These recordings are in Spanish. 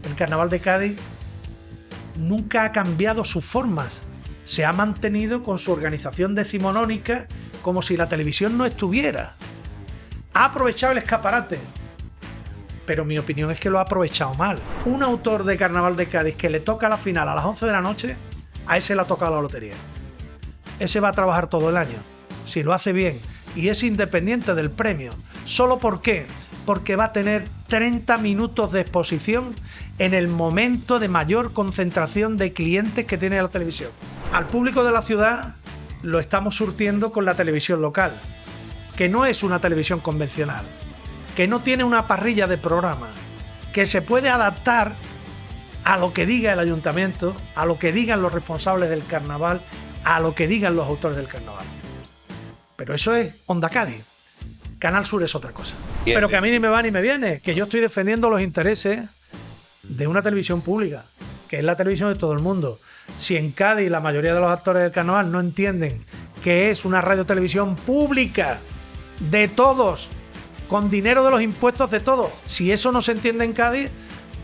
El Carnaval de Cádiz nunca ha cambiado sus formas. Se ha mantenido con su organización decimonónica como si la televisión no estuviera. Ha aprovechado el escaparate, pero mi opinión es que lo ha aprovechado mal. Un autor de Carnaval de Cádiz que le toca la final a las 11 de la noche, a ese le ha tocado la lotería. Ese va a trabajar todo el año, si lo hace bien, y es independiente del premio. ¿Solo por qué? Porque va a tener 30 minutos de exposición en el momento de mayor concentración de clientes que tiene la televisión. Al público de la ciudad lo estamos surtiendo con la televisión local, que no es una televisión convencional, que no tiene una parrilla de programa, que se puede adaptar a lo que diga el ayuntamiento, a lo que digan los responsables del carnaval, a lo que digan los autores del carnaval. Pero eso es Onda Cádiz. Canal Sur es otra cosa. Bien, pero que a mí ni me va ni me viene, que yo estoy defendiendo los intereses de una televisión pública, que es la televisión de todo el mundo. Si en Cádiz la mayoría de los actores del carnaval no entienden que es una radiotelevisión pública de todos, con dinero de los impuestos de todos, si eso no se entiende en Cádiz,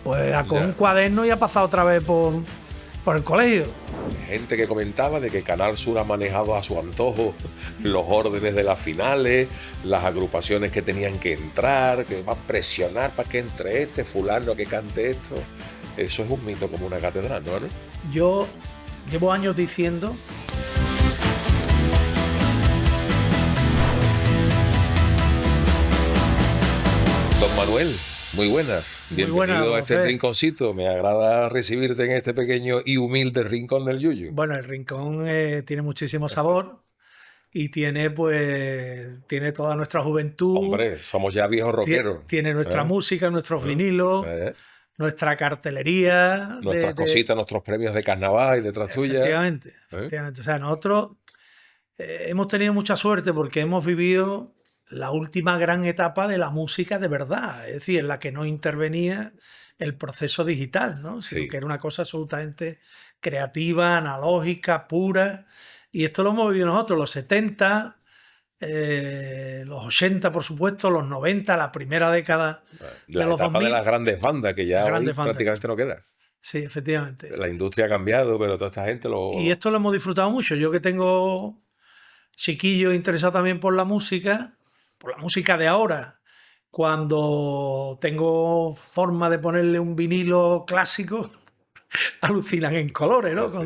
pues con un cuaderno y ha pasado otra vez por el colegio. Gente que comentaba de que Canal Sur ha manejado a su antojo los órdenes de las finales, las agrupaciones que tenían que entrar, que va a presionar para que entre este fulano que cante esto. Eso es un mito como una catedral, ¿no? Yo llevo años diciendo... Don Manuel, muy buenas. Bienvenido a este rinconcito. Me agrada recibirte en este pequeño y humilde rincón del Yuyu. Bueno, el rincón tiene muchísimo sabor y tiene toda nuestra juventud. Hombre, somos ya viejos rockeros. Tiene nuestra música, nuestros vinilos, nuestra cartelería. Nuestras cositas, nuestros premios de carnaval y detrás tuya. Efectivamente. O sea, nosotros hemos tenido mucha suerte porque hemos vivido la última gran etapa de la música de verdad, es decir, en la que no intervenía el proceso digital, ¿no? Sino que era una cosa absolutamente creativa, analógica, pura. Y esto lo hemos vivido nosotros, los 70, los 80, por supuesto, los 90, la primera década de los 2000. De las grandes bandas, que ya hoy prácticamente no queda. Sí, efectivamente. La industria ha cambiado, pero toda esta gente lo... Y esto lo hemos disfrutado mucho. Yo que tengo chiquillos interesados también por la música de ahora, cuando tengo forma de ponerle un vinilo clásico, alucinan en colores, ¿no? Sí.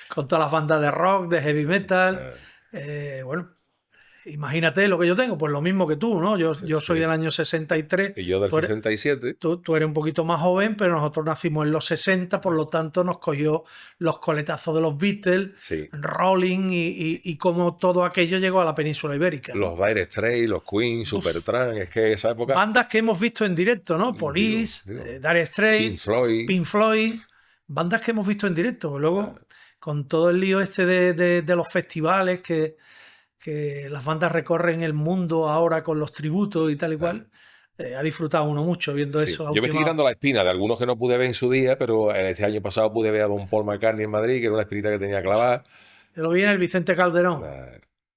Con todas las bandas de rock, de heavy metal. Bueno, imagínate lo que yo tengo, pues lo mismo que tú, ¿no? Yo soy del año 63. Y yo del 67. Tú eres un poquito más joven, pero nosotros nacimos en los 60, por lo tanto nos cogió los coletazos de los Beatles, Rolling y cómo todo aquello llegó a la península ibérica, ¿no? Los Dire Straits, los Queen, Supertramp, es que esa época... Bandas que hemos visto en directo, ¿no? Police, Dire Straits, Pink Floyd, bandas que hemos visto en directo. Luego, con todo el lío este de los festivales que las bandas recorren el mundo ahora con los tributos y tal y cual, ha disfrutado uno mucho viendo eso. Yo me estoy quitando la espina de algunos que no pude ver en su día, pero este año pasado pude ver a Don Paul McCartney en Madrid, que era una espinita que tenía clavada. Yo lo vi en el Vicente Calderón.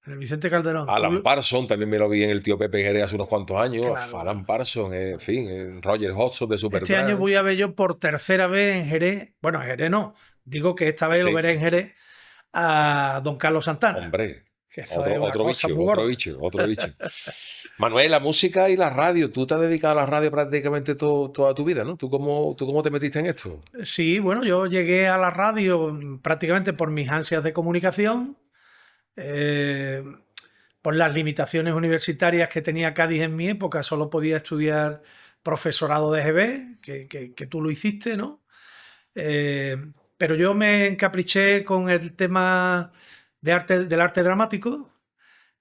En el Vicente Calderón. Alan Parsons también me lo vi en el Tío Pepe Jerez hace unos cuantos años. Claro. Alan Parsons, en fin, Roger Hodgson de Supertramp. Este año voy a ver yo por tercera vez en Jerez. Bueno, en Jerez no. Digo que esta vez lo veré en Jerez a Don Carlos Santana. Hombre. Otro bicho. Manuel, la música y la radio. Tú te has dedicado a la radio prácticamente toda tu vida, ¿no? ¿Tú cómo te metiste en esto? Sí, bueno, yo llegué a la radio prácticamente por mis ansias de comunicación, por las limitaciones universitarias que tenía Cádiz en mi época. Solo podía estudiar profesorado de GB, que tú lo hiciste, ¿no? Pero yo me encapriché con el tema del arte dramático,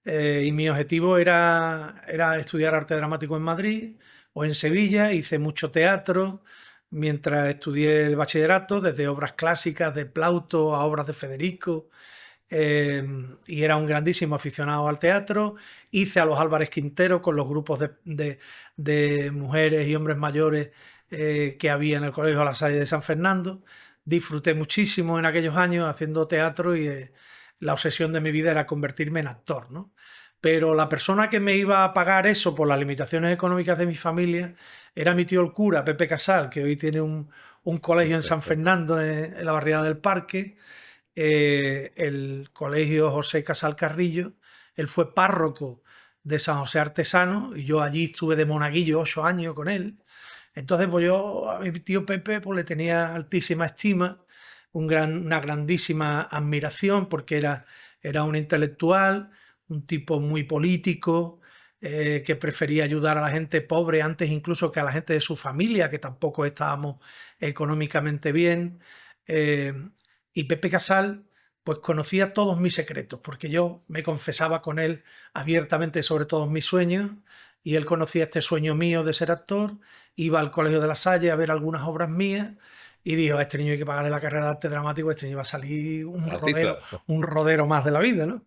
y mi objetivo era estudiar arte dramático en Madrid o en Sevilla. Hice mucho teatro mientras estudié el bachillerato, desde obras clásicas de Plauto a obras de Federico, y era un grandísimo aficionado al teatro. Hice a los Álvarez Quintero con los grupos de mujeres y hombres mayores que había en el Colegio La Salle de San Fernando. Disfruté muchísimo en aquellos años haciendo teatro y la obsesión de mi vida era convertirme en actor, ¿no? Pero la persona que me iba a pagar eso por las limitaciones económicas de mi familia era mi tío el cura, Pepe Casal, que hoy tiene un un colegio en San Fernando, en la barriada del Parque, el colegio José Casal Carrillo. Él fue párroco de San José Artesano y yo allí estuve de monaguillo 8 años con él. Entonces, pues yo a mi tío Pepe pues, le tenía altísima estima, una grandísima admiración, porque era un intelectual, un tipo muy político, que prefería ayudar a la gente pobre antes incluso que a la gente de su familia, que tampoco estábamos económicamente bien. Y Pepe Casal pues conocía todos mis secretos, porque yo me confesaba con él abiertamente sobre todos mis sueños, y él conocía este sueño mío de ser actor, iba al Colegio de La Salle a ver algunas obras mías, y dijo, a este niño hay que pagarle la carrera de arte dramático, este niño va a salir un rodero más de la vida, ¿no?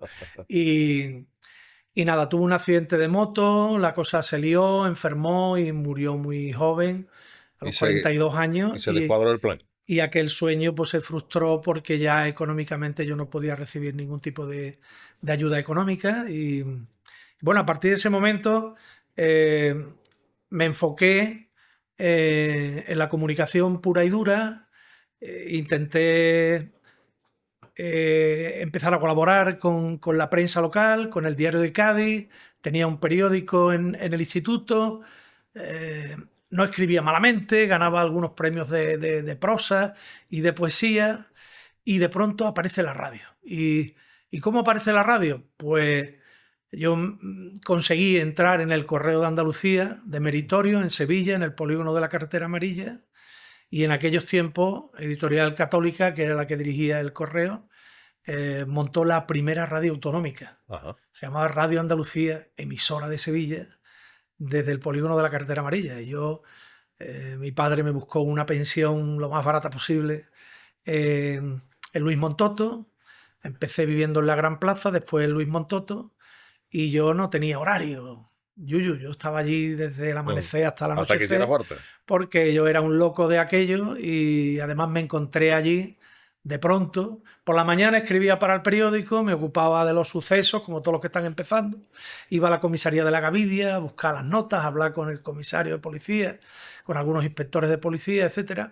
Y nada, tuvo un accidente de moto, la cosa se lió, enfermó y murió muy joven, a los 42 años. Y se descuadró el plan. Y aquel sueño pues se frustró porque ya económicamente yo no podía recibir ningún tipo de ayuda económica. Y bueno, a partir de ese momento me enfoqué en la comunicación pura y dura. Intenté empezar a colaborar con la prensa local, con el Diario de Cádiz, tenía un periódico en el instituto. No escribía malamente, ganaba algunos premios de prosa y de poesía, y de pronto aparece la radio. ¿Y cómo aparece la radio? Pues yo conseguí entrar en el Correo de Andalucía, de meritorio, en Sevilla, en el polígono de la Carretera Amarilla, y en aquellos tiempos Editorial Católica, que era la que dirigía el Correo, montó la primera radio autonómica. Ajá. Se llamaba Radio Andalucía, emisora de Sevilla, desde el polígono de la Carretera Amarilla. Y yo, mi padre me buscó una pensión lo más barata posible en Luis Montoto. Empecé viviendo en la Gran Plaza, después en Luis Montoto, y yo no tenía horario. Yo estaba allí desde el amanecer hasta la noche. Hasta que hiciera fuerte. Porque yo era un loco de aquello, y además me encontré allí de pronto. Por la mañana escribía para el periódico, me ocupaba de los sucesos, como todos los que están empezando. Iba a la comisaría de la Gavidia a buscar las notas, a hablar con el comisario de policía, con algunos inspectores de policía, etc.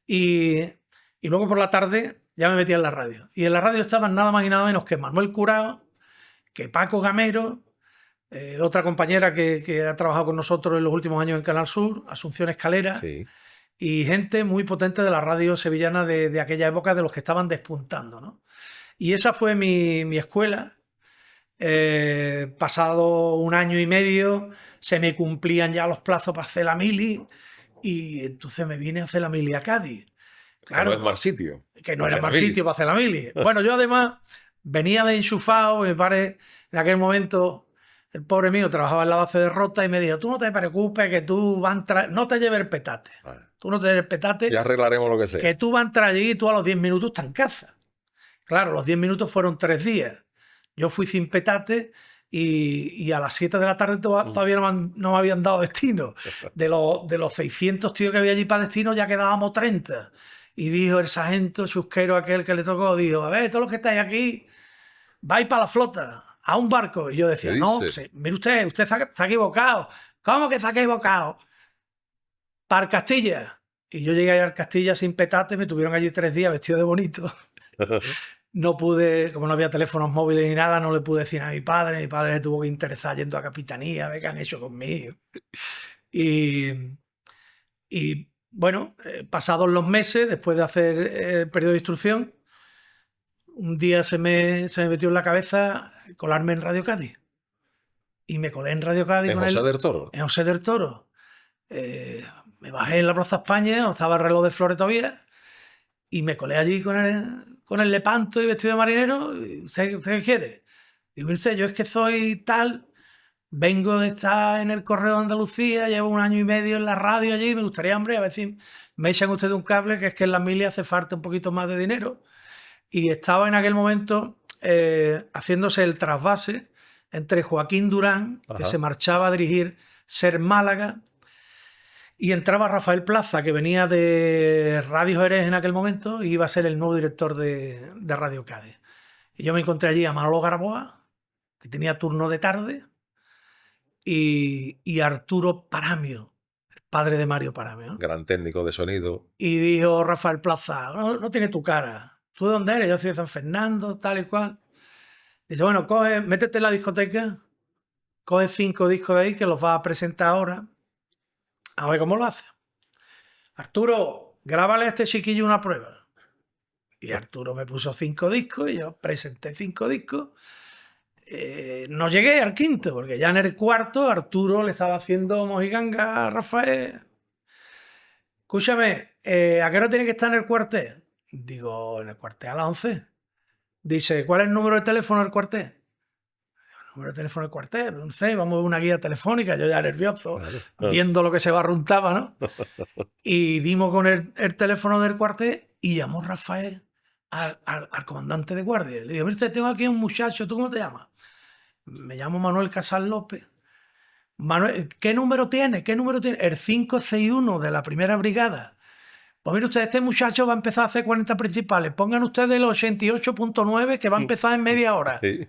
Y luego por la tarde ya me metía en la radio. Y en la radio estaban nada más y nada menos que Manuel Curao, que Paco Gamero, otra compañera que ha trabajado con nosotros en los últimos años en Canal Sur, Asunción Escalera. Sí. Y gente muy potente de la radio sevillana de aquella época, de los que estaban despuntando, ¿no? Y esa fue mi escuela. Pasado un año y medio se me cumplían ya los plazos para hacer la mili, y entonces me vine a hacer la mili a Cádiz. Claro, Que no es mal sitio. Que no era mal sitio para hacer la mili. Bueno, yo además venía de enchufado, me parece, en aquel momento el pobre mío trabajaba en la base de Rota y me dijo, tú no te preocupes, que tú vas a entrar, no te lleves el petate. Tú no te lleves el petate. Ya arreglaremos lo que sea. Que tú vas a entrar allí y tú a los 10 minutos estás en casa. Claro, los 10 minutos fueron 3 días. Yo fui sin petate y a las 7 de la tarde todavía no me habían dado destino. De los 600 tíos que había allí para destino ya quedábamos 30. Y dijo el sargento chusquero aquel que le tocó, dijo, a ver, todos los que estáis aquí, vais para la flota, a un barco. Y yo decía, no, mire usted se ha equivocado. ¿Cómo que se ha equivocado? Para Castilla. Y yo llegué a Castilla sin petate, me tuvieron allí 3 días vestido de bonito. No pude, como no había teléfonos móviles ni nada, no le pude decir a mi padre le tuvo que interesar yendo a Capitanía, a ver qué han hecho conmigo. Y bueno, pasados los meses, después de hacer el periodo de instrucción, un día se me metió en la cabeza colarme en Radio Cádiz. Y me colé en Radio Cádiz. ¿En José del Toro? En José del Toro. Me bajé en la Plaza España, no estaba el reloj de Flores todavía, y me colé allí con el lepanto y vestido de marinero. ¿Usted qué quiere? Digo, usted, yo es que soy tal, vengo de estar en el Correo de Andalucía, llevo 1 año y medio en la radio allí, me gustaría, hombre, a ver si me echan ustedes un cable, que es que en la mili hace falta un poquito más de dinero. Y estaba en aquel momento haciéndose el trasvase entre Joaquín Durán, que se marchaba a dirigir Ser Málaga, y entraba Rafael Plaza, que venía de Radio Jerez en aquel momento, y iba a ser el nuevo director de Radio Cádiz. Y yo me encontré allí a Manolo Garboa, que tenía turno de tarde, y Arturo Paramio, el padre de Mario Parame, ¿no? Gran técnico de sonido. Y dijo Rafael Plaza, no tiene tu cara. ¿Tú de dónde eres? Yo soy de San Fernando, tal y cual. Dice, bueno, métete en la discoteca, coge 5 discos de ahí que los vas a presentar ahora. A ver cómo lo hace. Arturo, grábale a este chiquillo una prueba. Y Arturo me puso 5 discos y yo presenté 5 discos. No llegué al quinto, porque ya en el cuarto Arturo le estaba haciendo mojiganga a Rafael. Escúchame, ¿a qué hora tiene que estar en el cuartel? Digo, en el cuartel a las 11. Dice, ¿cuál es el número de teléfono del cuartel? El número de teléfono del cuartel, no sé, vamos a ver una guía telefónica, yo ya nervioso, viendo lo que se barruntaba, ¿no? Y dimos con el teléfono del cuartel y llamó Rafael al comandante de guardia. Le digo, mire, tengo aquí un muchacho, ¿tú cómo te llamas? Me llamo Manuel Casal López. Manuel, ¿qué número tiene? ¿Qué número tiene? El 561 de la primera brigada. Pues mire usted, este muchacho va a empezar a hacer 40 principales. Pongan ustedes el 88.9 que va a empezar en media hora. Sí.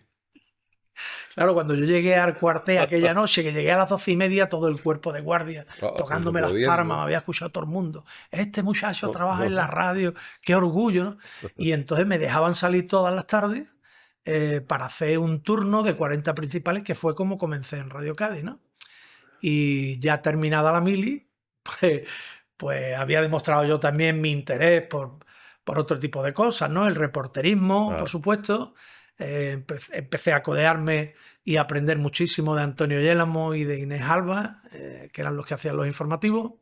Claro, cuando yo llegué al cuartel aquella noche, que llegué a las 12:30, todo el cuerpo de guardia tocándome las palmas, me había escuchado todo el mundo. Este muchacho trabaja en la radio, qué orgullo, ¿no? Y entonces me dejaban salir todas las tardes para hacer un turno de 40 principales, que fue como comencé en Radio Cádiz, ¿no? Y ya terminada la mili, pues había demostrado yo también mi interés por otro tipo de cosas, ¿no? El reporterismo, por supuesto. Empecé a codearme y a aprender muchísimo de Antonio Yélamo y de Inés Alba, que eran los que hacían los informativos.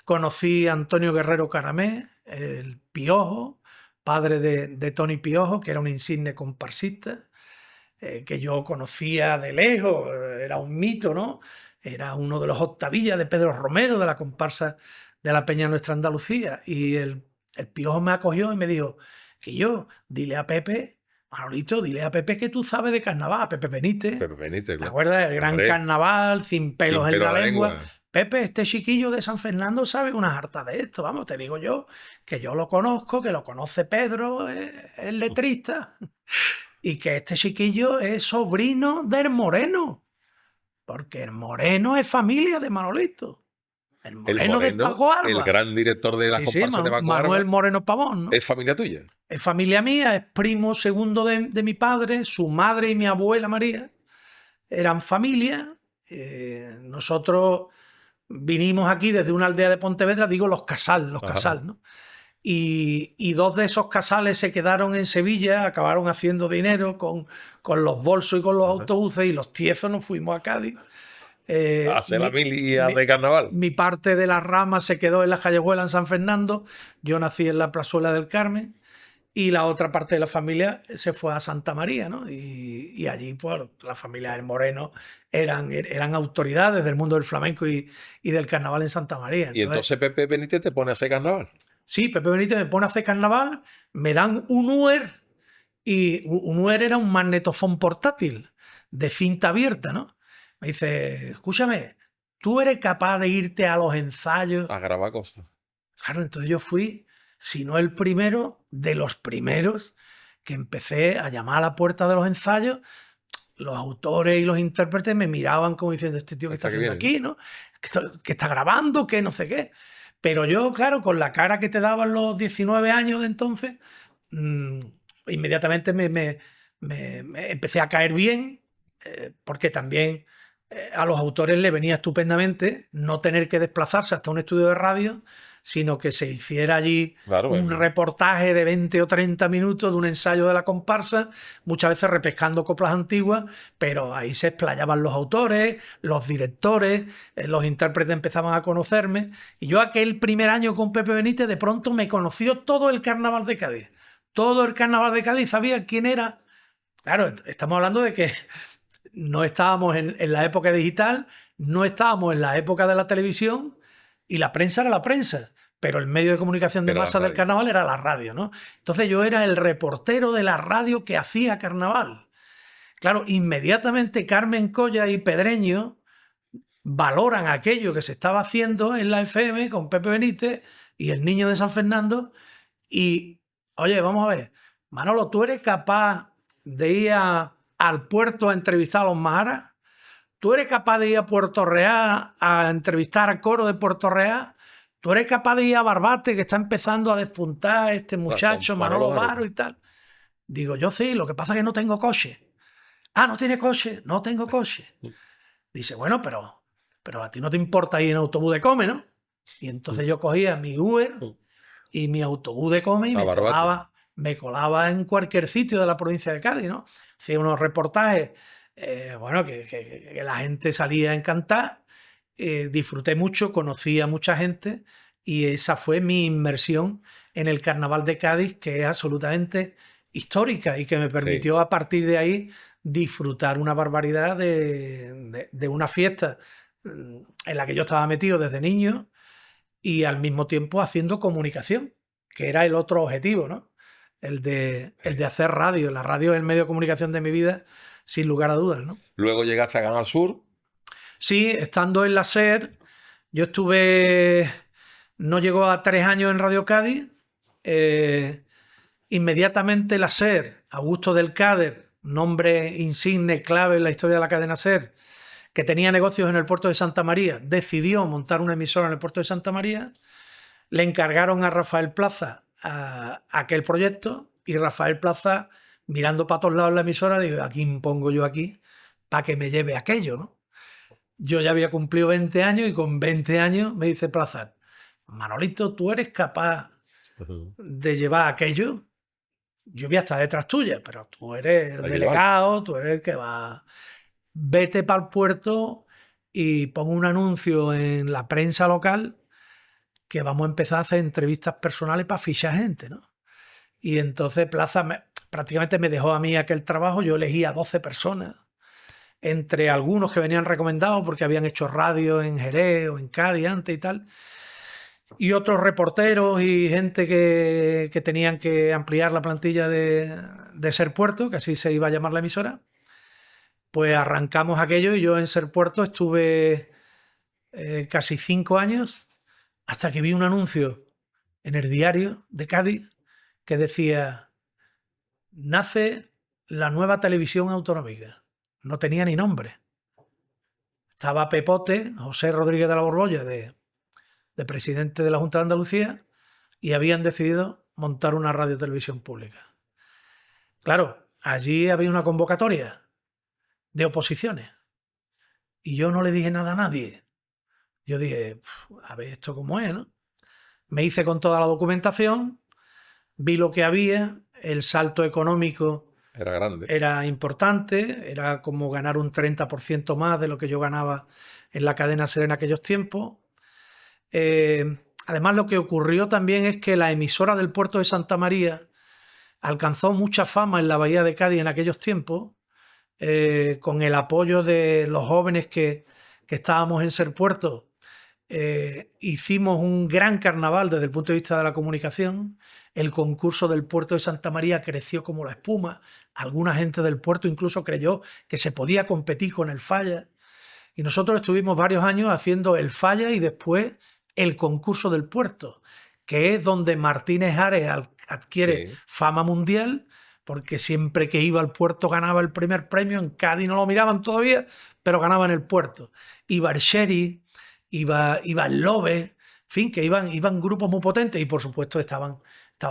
Conocí a Antonio Guerrero Caramé, el Piojo, padre de Tony Piojo, que era un insigne comparsista, que yo conocía de lejos, era un mito, ¿no? Era uno de los octavillas de Pedro Romero, de la comparsa de la Peña Nuestra Andalucía. Y el Piojo me acogió y me dijo, que yo, dile a Pepe, Manolito, dile a Pepe que tú sabes de carnaval, a Pepe Benítez. Pepe Benítez, ¿Te acuerdas? El gran carnaval, sin pelos en la lengua. Pepe, este chiquillo de San Fernando sabe unas hartas de esto, vamos, te digo yo, que yo lo conozco, que lo conoce Pedro, es letrista, y que este chiquillo es sobrino del Moreno, porque el Moreno es familia de Manolito. El Moreno de Paco Alba. El gran director de la comparsa de Paco Alba. Manuel Moreno Pavón, ¿no? ¿Es familia tuya? Es familia mía, es primo segundo de mi padre, su madre y mi abuela María eran familia. Nosotros vinimos aquí desde una aldea de Pontevedra, digo los Casal, ¿no? Y 2 de esos casales se quedaron en Sevilla, acabaron haciendo dinero con los bolsos y con los autobuses, y los tiezos nos fuimos a Cádiz. Hacer la mili de carnaval. Mi parte de la rama se quedó en la Callejuela, en San Fernando. Yo nací en la Plazuela del Carmen. Y la otra parte de la familia se fue a Santa María, ¿no? Y allí, pues, la familia del Moreno eran autoridades del mundo del flamenco y del carnaval en Santa María. Y entonces Pepe Benítez te pone a hacer carnaval. Sí, Pepe Benítez me pone a hacer carnaval, me dan un UER, y un UER era un magnetofón portátil de cinta abierta, ¿no? Me dice, escúchame, ¿tú eres capaz de irte a los ensayos? A grabar cosas. Claro, entonces yo fui, si no el primero, de los primeros que empecé a llamar a la puerta de los ensayos. Los autores y los intérpretes me miraban como diciendo, este tío que está haciendo aquí, ¿no? Que está grabando, que no sé qué. Pero yo, claro, con la cara que te daban los 19 años de entonces, inmediatamente me empecé a caer bien, porque también a los autores les venía estupendamente no tener que desplazarse hasta un estudio de radio, sino que se hiciera allí un reportaje de 20 o 30 minutos de un ensayo de la comparsa, muchas veces repescando coplas antiguas, pero ahí se explayaban los autores, los directores, los intérpretes empezaban a conocerme. Y yo aquel primer año con Pepe Benítez, de pronto me conoció todo el carnaval de Cádiz. Todo el carnaval de Cádiz sabía quién era. Claro, estamos hablando de que no estábamos en la época digital, no estábamos en la época de la televisión, y la prensa era la prensa, pero el medio de comunicación de masa del carnaval era la radio, ¿no? Entonces yo era el reportero de la radio que hacía carnaval. Claro, inmediatamente Carmen Colla y Pedreño valoran aquello que se estaba haciendo en la FM con Pepe Benítez y el Niño de San Fernando, y, oye, vamos a ver, Manolo, ¿tú eres capaz de ir al puerto a entrevistar a los maharas? ¿tú eres capaz de ir a Puerto Real a entrevistar al coro de Puerto Real? ¿Tú eres capaz de ir a Barbate, que está empezando a despuntar este muchacho, Manolo Varo y tal? Digo, yo sí, lo que pasa es que no tengo coche. Ah, ¿no tiene coche? No tengo coche. Dice, bueno, pero a ti no te importa ir en autobús de Come, ¿no? Y entonces yo cogía mi Uber y mi autobús de Come y me colaba en cualquier sitio de la provincia de Cádiz, ¿no? Hacía unos reportajes, bueno, que la gente salía encantada. Disfruté mucho, conocí a mucha gente y esa fue mi inmersión en el Carnaval de Cádiz, que es absolutamente histórica y que me permitió a partir de ahí disfrutar una barbaridad de una fiesta en la que yo estaba metido desde niño y al mismo tiempo haciendo comunicación, que era el otro objetivo, ¿no? El de hacer radio. La radio es el medio de comunicación de mi vida, sin lugar a dudas, ¿no? Luego llegaste a Canal Sur. Sí, estando en la SER, yo estuve, no llegó a 3 años en Radio Cádiz. Inmediatamente la SER, Augusto del Cader, nombre insigne, clave en la historia de la cadena SER, que tenía negocios en el puerto de Santa María, decidió montar una emisora en el puerto de Santa María. Le encargaron a Rafael Plaza a aquel proyecto y Rafael Plaza, mirando para todos lados la emisora, dijo, aquí impongo yo aquí para que me lleve aquello, ¿no? Yo ya había cumplido 20 años y con 20 años me dice Plaza, Manolito, ¿tú eres capaz de llevar aquello? Yo voy a estar detrás tuya, pero tú eres el delegado, tú eres el que va. Vete para el puerto y pon un anuncio en la prensa local que vamos a empezar a hacer entrevistas personales para fichar gente, ¿no? Y entonces Plaza prácticamente me dejó a mí aquel trabajo. Yo elegí a 12 personas, entre algunos que venían recomendados porque habían hecho radio en Jerez o en Cádiz antes y tal, y otros reporteros y gente que tenían que ampliar la plantilla de Ser Puerto, que así se iba a llamar la emisora. Pues arrancamos aquello y yo en Ser Puerto estuve casi 5 años hasta que vi un anuncio en el diario de Cádiz que decía, nace la nueva televisión autonómica. No tenía ni nombre. Estaba Pepote, José Rodríguez de la Borbolla, de presidente de la Junta de Andalucía, y habían decidido montar una radio-televisión pública. Claro, allí había una convocatoria de oposiciones y yo no le dije nada a nadie. Yo dije, a ver esto cómo es, ¿no? Me hice con toda la documentación, vi lo que había, el salto económico era grande, era importante, era como ganar un 30% más de lo que yo ganaba en la cadena SER en aquellos tiempos. Además, lo que ocurrió también es que la emisora del puerto de Santa María alcanzó mucha fama en la bahía de Cádiz en aquellos tiempos, con el apoyo de los jóvenes que estábamos en Ser Puerto. Hicimos un gran carnaval desde el punto de vista de la comunicación. El concurso del puerto de Santa María creció como la espuma. Alguna gente del puerto incluso creyó que se podía competir con el Falla. Y nosotros estuvimos varios años haciendo el Falla y después el concurso del puerto, que es donde Martínez Ares adquiere fama mundial, porque siempre que iba al puerto ganaba el primer premio. En Cádiz no lo miraban todavía, pero ganaba en el puerto. Iba el Sherry, iba el Lobe, en fin, que iban grupos muy potentes. Y por supuesto estaban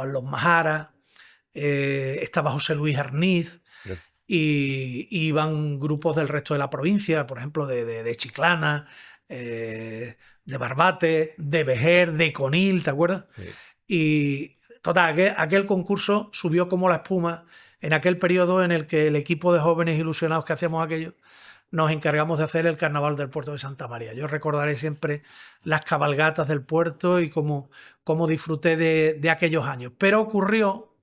los Majara, estaba José Luis Arniz, y iban grupos del resto de la provincia, por ejemplo, de Chiclana, de Barbate, de Vejer, de Conil, ¿te acuerdas? Sí. Y total, aquel concurso subió como la espuma en aquel periodo en el que el equipo de jóvenes ilusionados que hacíamos aquello nos encargamos de hacer el carnaval del puerto de Santa María. Yo recordaré siempre las cabalgatas del puerto y cómo disfruté de aquellos años. Pero ocurrió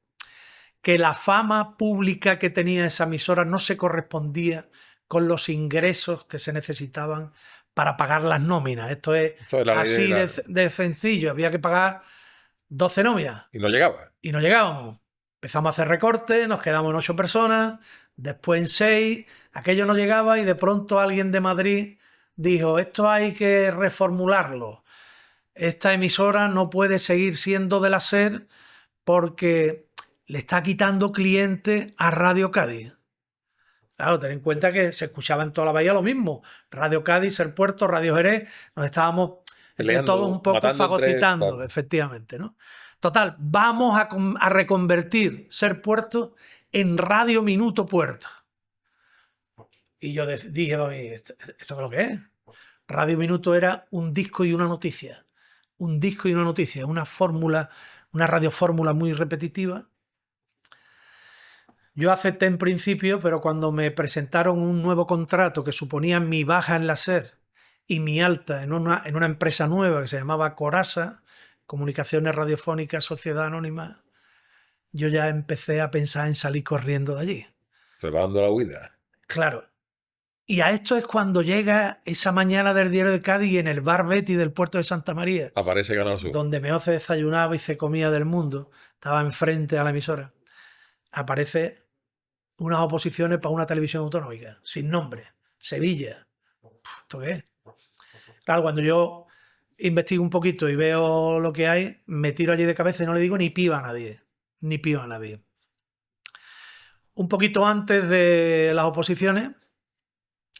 que la fama pública que tenía esa emisora no se correspondía con los ingresos que se necesitaban para pagar las nóminas. Esto es así de sencillo. Había que pagar 12 nóminas. Y no llegaba. Y no llegábamos. Empezamos a hacer recortes, nos quedamos en 8 personas, después en 6, aquello no llegaba y de pronto alguien de Madrid dijo, esto hay que reformularlo. Esta emisora no puede seguir siendo de la SER porque le está quitando clientes a Radio Cádiz. Claro, ten en cuenta que se escuchaba en toda la bahía lo mismo. Radio Cádiz, El Puerto, Radio Jerez, nos estábamos entre todos un poco fagocitando, claro. efectivamente, ¿no? Total, vamos a reconvertir Ser Puerto en Radio Minuto Puerto. Y yo dije, oye, ¿esto es lo que es? Radio Minuto era un disco y una noticia. Un disco y una noticia, una fórmula, una radiofórmula muy repetitiva. Yo acepté en principio, pero cuando me presentaron un nuevo contrato que suponía mi baja en la SER y mi alta en una empresa nueva que se llamaba Corasa, Comunicaciones Radiofónicas Sociedad Anónima, yo ya empecé a pensar en salir corriendo de allí. Preparando la huida. Claro. Y a esto es cuando llega esa mañana del Diario de Cádiz y en el bar Betty del puerto de Santa María, Aparece Canal Sur. donde mejor se desayunaba y se comía del mundo, estaba enfrente a la emisora, aparece unas oposiciones para una televisión autonómica, sin nombre, Sevilla. ¿Esto qué es? Claro, cuando yo investigo un poquito y veo lo que hay, me tiro allí de cabeza y no le digo ni piba a nadie, ni piba a nadie. Un poquito antes de las oposiciones,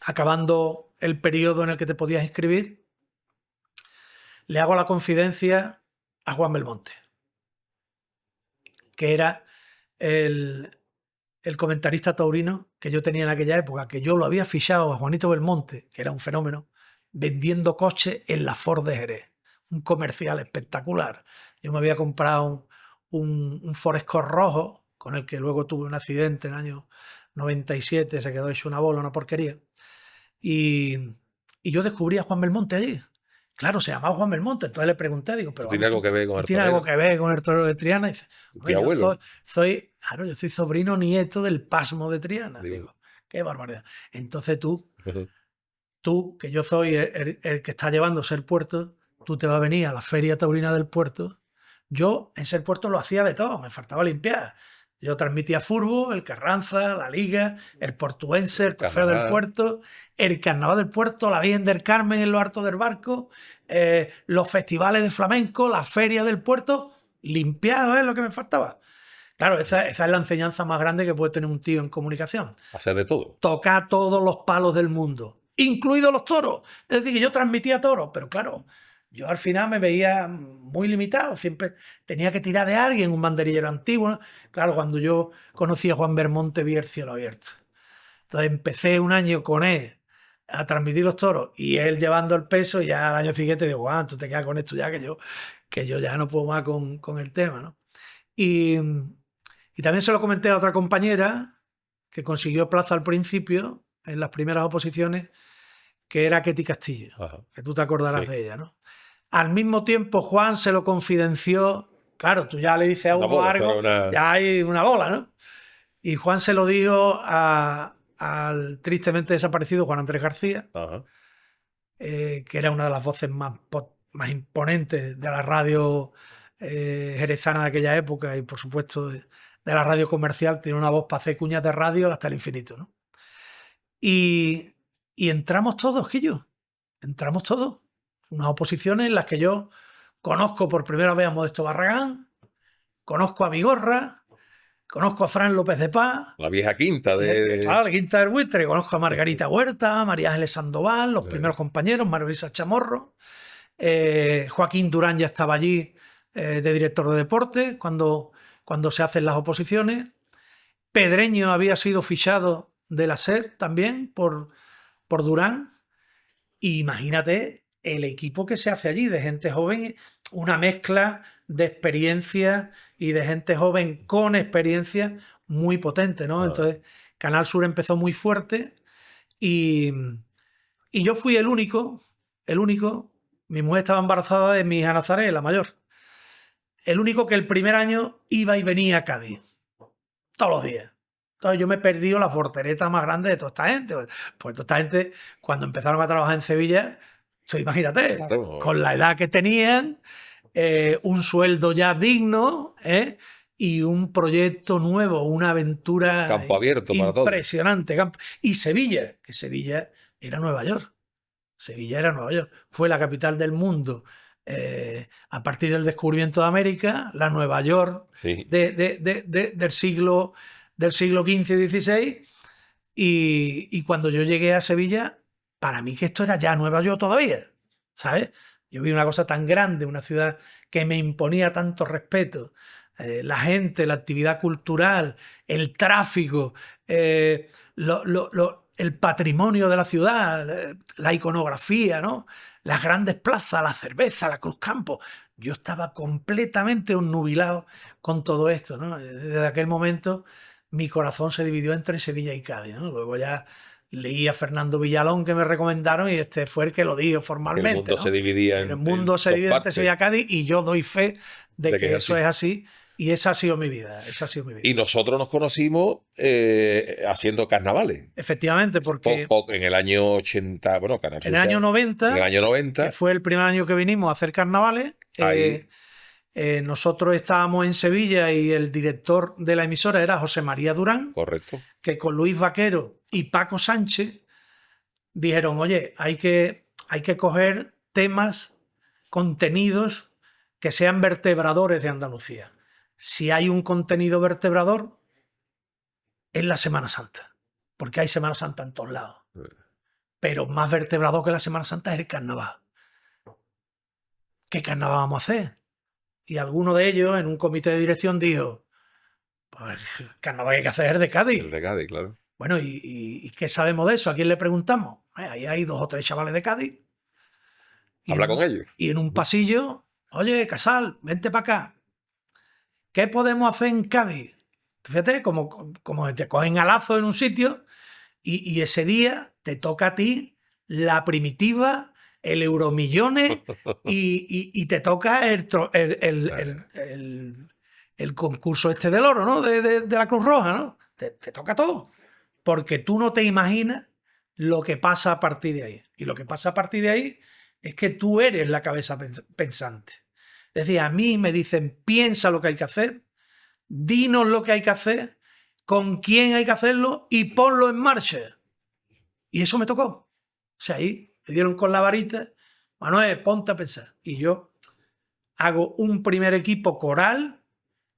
acabando el periodo en el que te podías inscribir, le hago la confidencia a Juan Belmonte, que era el comentarista taurino que yo tenía en aquella época, que yo lo había fichado a Juanito Belmonte, que era un fenómeno, vendiendo coches en la Ford de Jerez. Un comercial espectacular. Yo me había comprado un Ford Escort rojo, con el que luego tuve un accidente en el año 97, se quedó hecho una bola, una porquería. Y yo descubrí a Juan Belmonte allí. Claro, se llamaba Juan Belmonte. Entonces le pregunté, digo, pero ¿Tiene algo que ver con el ¿tiene algo que ver con el torero de Triana? Y dice, ¿Tu abuelo? Claro, yo soy sobrino nieto del Pasmo de Triana. Digo, qué barbaridad. Entonces tú, que yo soy el que está llevando Ser Puerto, tú te vas a venir a la Feria Taurina del Puerto. Yo en Ser Puerto lo hacía de todo, me faltaba limpiar. Yo transmitía fútbol, el Carranza, la Liga, el Portuense, el Trofeo del Puerto, el Carnaval del Puerto, la Virgen del Carmen en lo alto del barco, los festivales de flamenco, la Feria del Puerto, limpiado es lo que me faltaba. Claro, esa es la enseñanza más grande que puede tener un tío en comunicación. Hacer de todo. Tocar todos los palos del mundo, incluidos los toros. Es decir, que yo transmitía toros, pero claro, yo al final me veía muy limitado, siempre tenía que tirar de alguien, un banderillero antiguo, ¿no? Claro, cuando yo conocí a Juan Belmonte vi el cielo abierto. Entonces empecé un año con él a transmitir los toros y él llevando el peso y ya al año siguiente digo, guau, tú te quedas con esto ya que yo ya no puedo más con el tema, ¿no? Y también se lo comenté a otra compañera que consiguió plaza al principio, en las primeras oposiciones, que era Ketty Castillo, que tú te acordarás de ella, ¿no? Al mismo tiempo, Juan se lo confidenció. Claro, tú ya le dices a uno algo, ya hay una bola, ¿no? Y Juan se lo dijo al tristemente desaparecido Juan Andrés García, que era una de las voces más imponentes de la radio jerezana de aquella época y, por supuesto, de la radio comercial. Tiene una voz para hacer cuñas de radio hasta el infinito, ¿no? Y entramos todos, Quillo. Entramos todos. Unas oposiciones en las que yo conozco por primera vez a Modesto Barragán, conozco a Vigorra, conozco a Fran López de Paz. La vieja quinta la quinta del buitre. Conozco a Margarita Huerta, a María Ángeles Sandoval, los primeros compañeros, María Luisa Chamorro. Joaquín Durán ya estaba allí de director de deportes cuando se hacen las oposiciones. Pedreño había sido fichado de la SER también por Durán. Y imagínate el equipo que se hace allí de gente joven, una mezcla de experiencia y de gente joven con experiencia muy potente, ¿no? Entonces, Canal Sur empezó muy fuerte y yo fui el único, mi mujer estaba embarazada de mi hija Nazaret, la mayor, el único que el primer año iba y venía a Cádiz, todos los días. Entonces yo me he perdido la fortereta más grande de toda esta gente. Pues toda esta gente, cuando empezaron a trabajar en Sevilla, imagínate, claro, con la edad que tenían, un sueldo ya digno, y un proyecto nuevo, una aventura campo abierto impresionante. Para todos. Y Sevilla, que Sevilla era Nueva York. Sevilla era Nueva York. Fue la capital del mundo. A partir del descubrimiento de América, la Nueva York del siglo XV y XVI, Y cuando yo llegué a Sevilla, para mí que esto era ya Nueva York todavía, ¿sabes? Yo vi una cosa tan grande, una ciudad que me imponía tanto respeto, la gente, la actividad cultural, el tráfico, el patrimonio de la ciudad, la iconografía, ¿no? Las grandes plazas, la cerveza, la Cruzcampo. Yo estaba completamente obnubilado con todo esto, ¿no? Desde aquel momento mi corazón se dividió entre Sevilla y Cádiz, ¿no? Luego ya leí a Fernando Villalón, que me recomendaron, y este fue el que lo dijo El formalmente, mundo ¿no? se dividía El mundo se dos divide entre partes, Sevilla y Cádiz, y yo doy fe de de que que es eso así. es así, y esa ha sido mi vida, esa ha sido mi vida. Y nosotros nos conocimos haciendo carnavales. Efectivamente, porque En el año 80, bueno, Canal en Sur el año en el 90, año que 90, fue el primer año que vinimos a hacer carnavales, ahí, nosotros estábamos en Sevilla y el director de la emisora era José María Durán, correcto. que con Luis Vaquero y Paco Sánchez dijeron, oye, hay que coger temas, contenidos que sean vertebradores de Andalucía. Si hay un contenido vertebrador, es la Semana Santa, porque hay Semana Santa en todos lados. Pero más vertebrador que la Semana Santa es el carnaval. ¿Qué carnaval vamos a hacer? Y alguno de ellos, en un comité de dirección, dijo, pues el carnaval que hay que hacer es de Cádiz. El de Cádiz, claro. Bueno, ¿y qué sabemos de eso? ¿A quién le preguntamos? Ahí hay 2 o 3 chavales de Cádiz. Habla con ellos. Y en un pasillo, oye, Casal, vente para acá. ¿Qué podemos hacer en Cádiz? Fíjate, como te cogen a lazo en un sitio y ese día te toca a ti la primitiva, el Euromillones y te toca el concurso este del oro, ¿no? De la Cruz Roja, ¿no? Te toca todo. Porque tú no te imaginas lo que pasa a partir de ahí. Y lo que pasa a partir de ahí es que tú eres la cabeza pensante. Es decir, a mí me dicen, piensa lo que hay que hacer, dinos lo que hay que hacer, con quién hay que hacerlo y ponlo en marcha. Y eso me tocó. O sea, ahí me dieron con la varita, Manuel, ponte a pensar. Y yo hago un primer equipo coral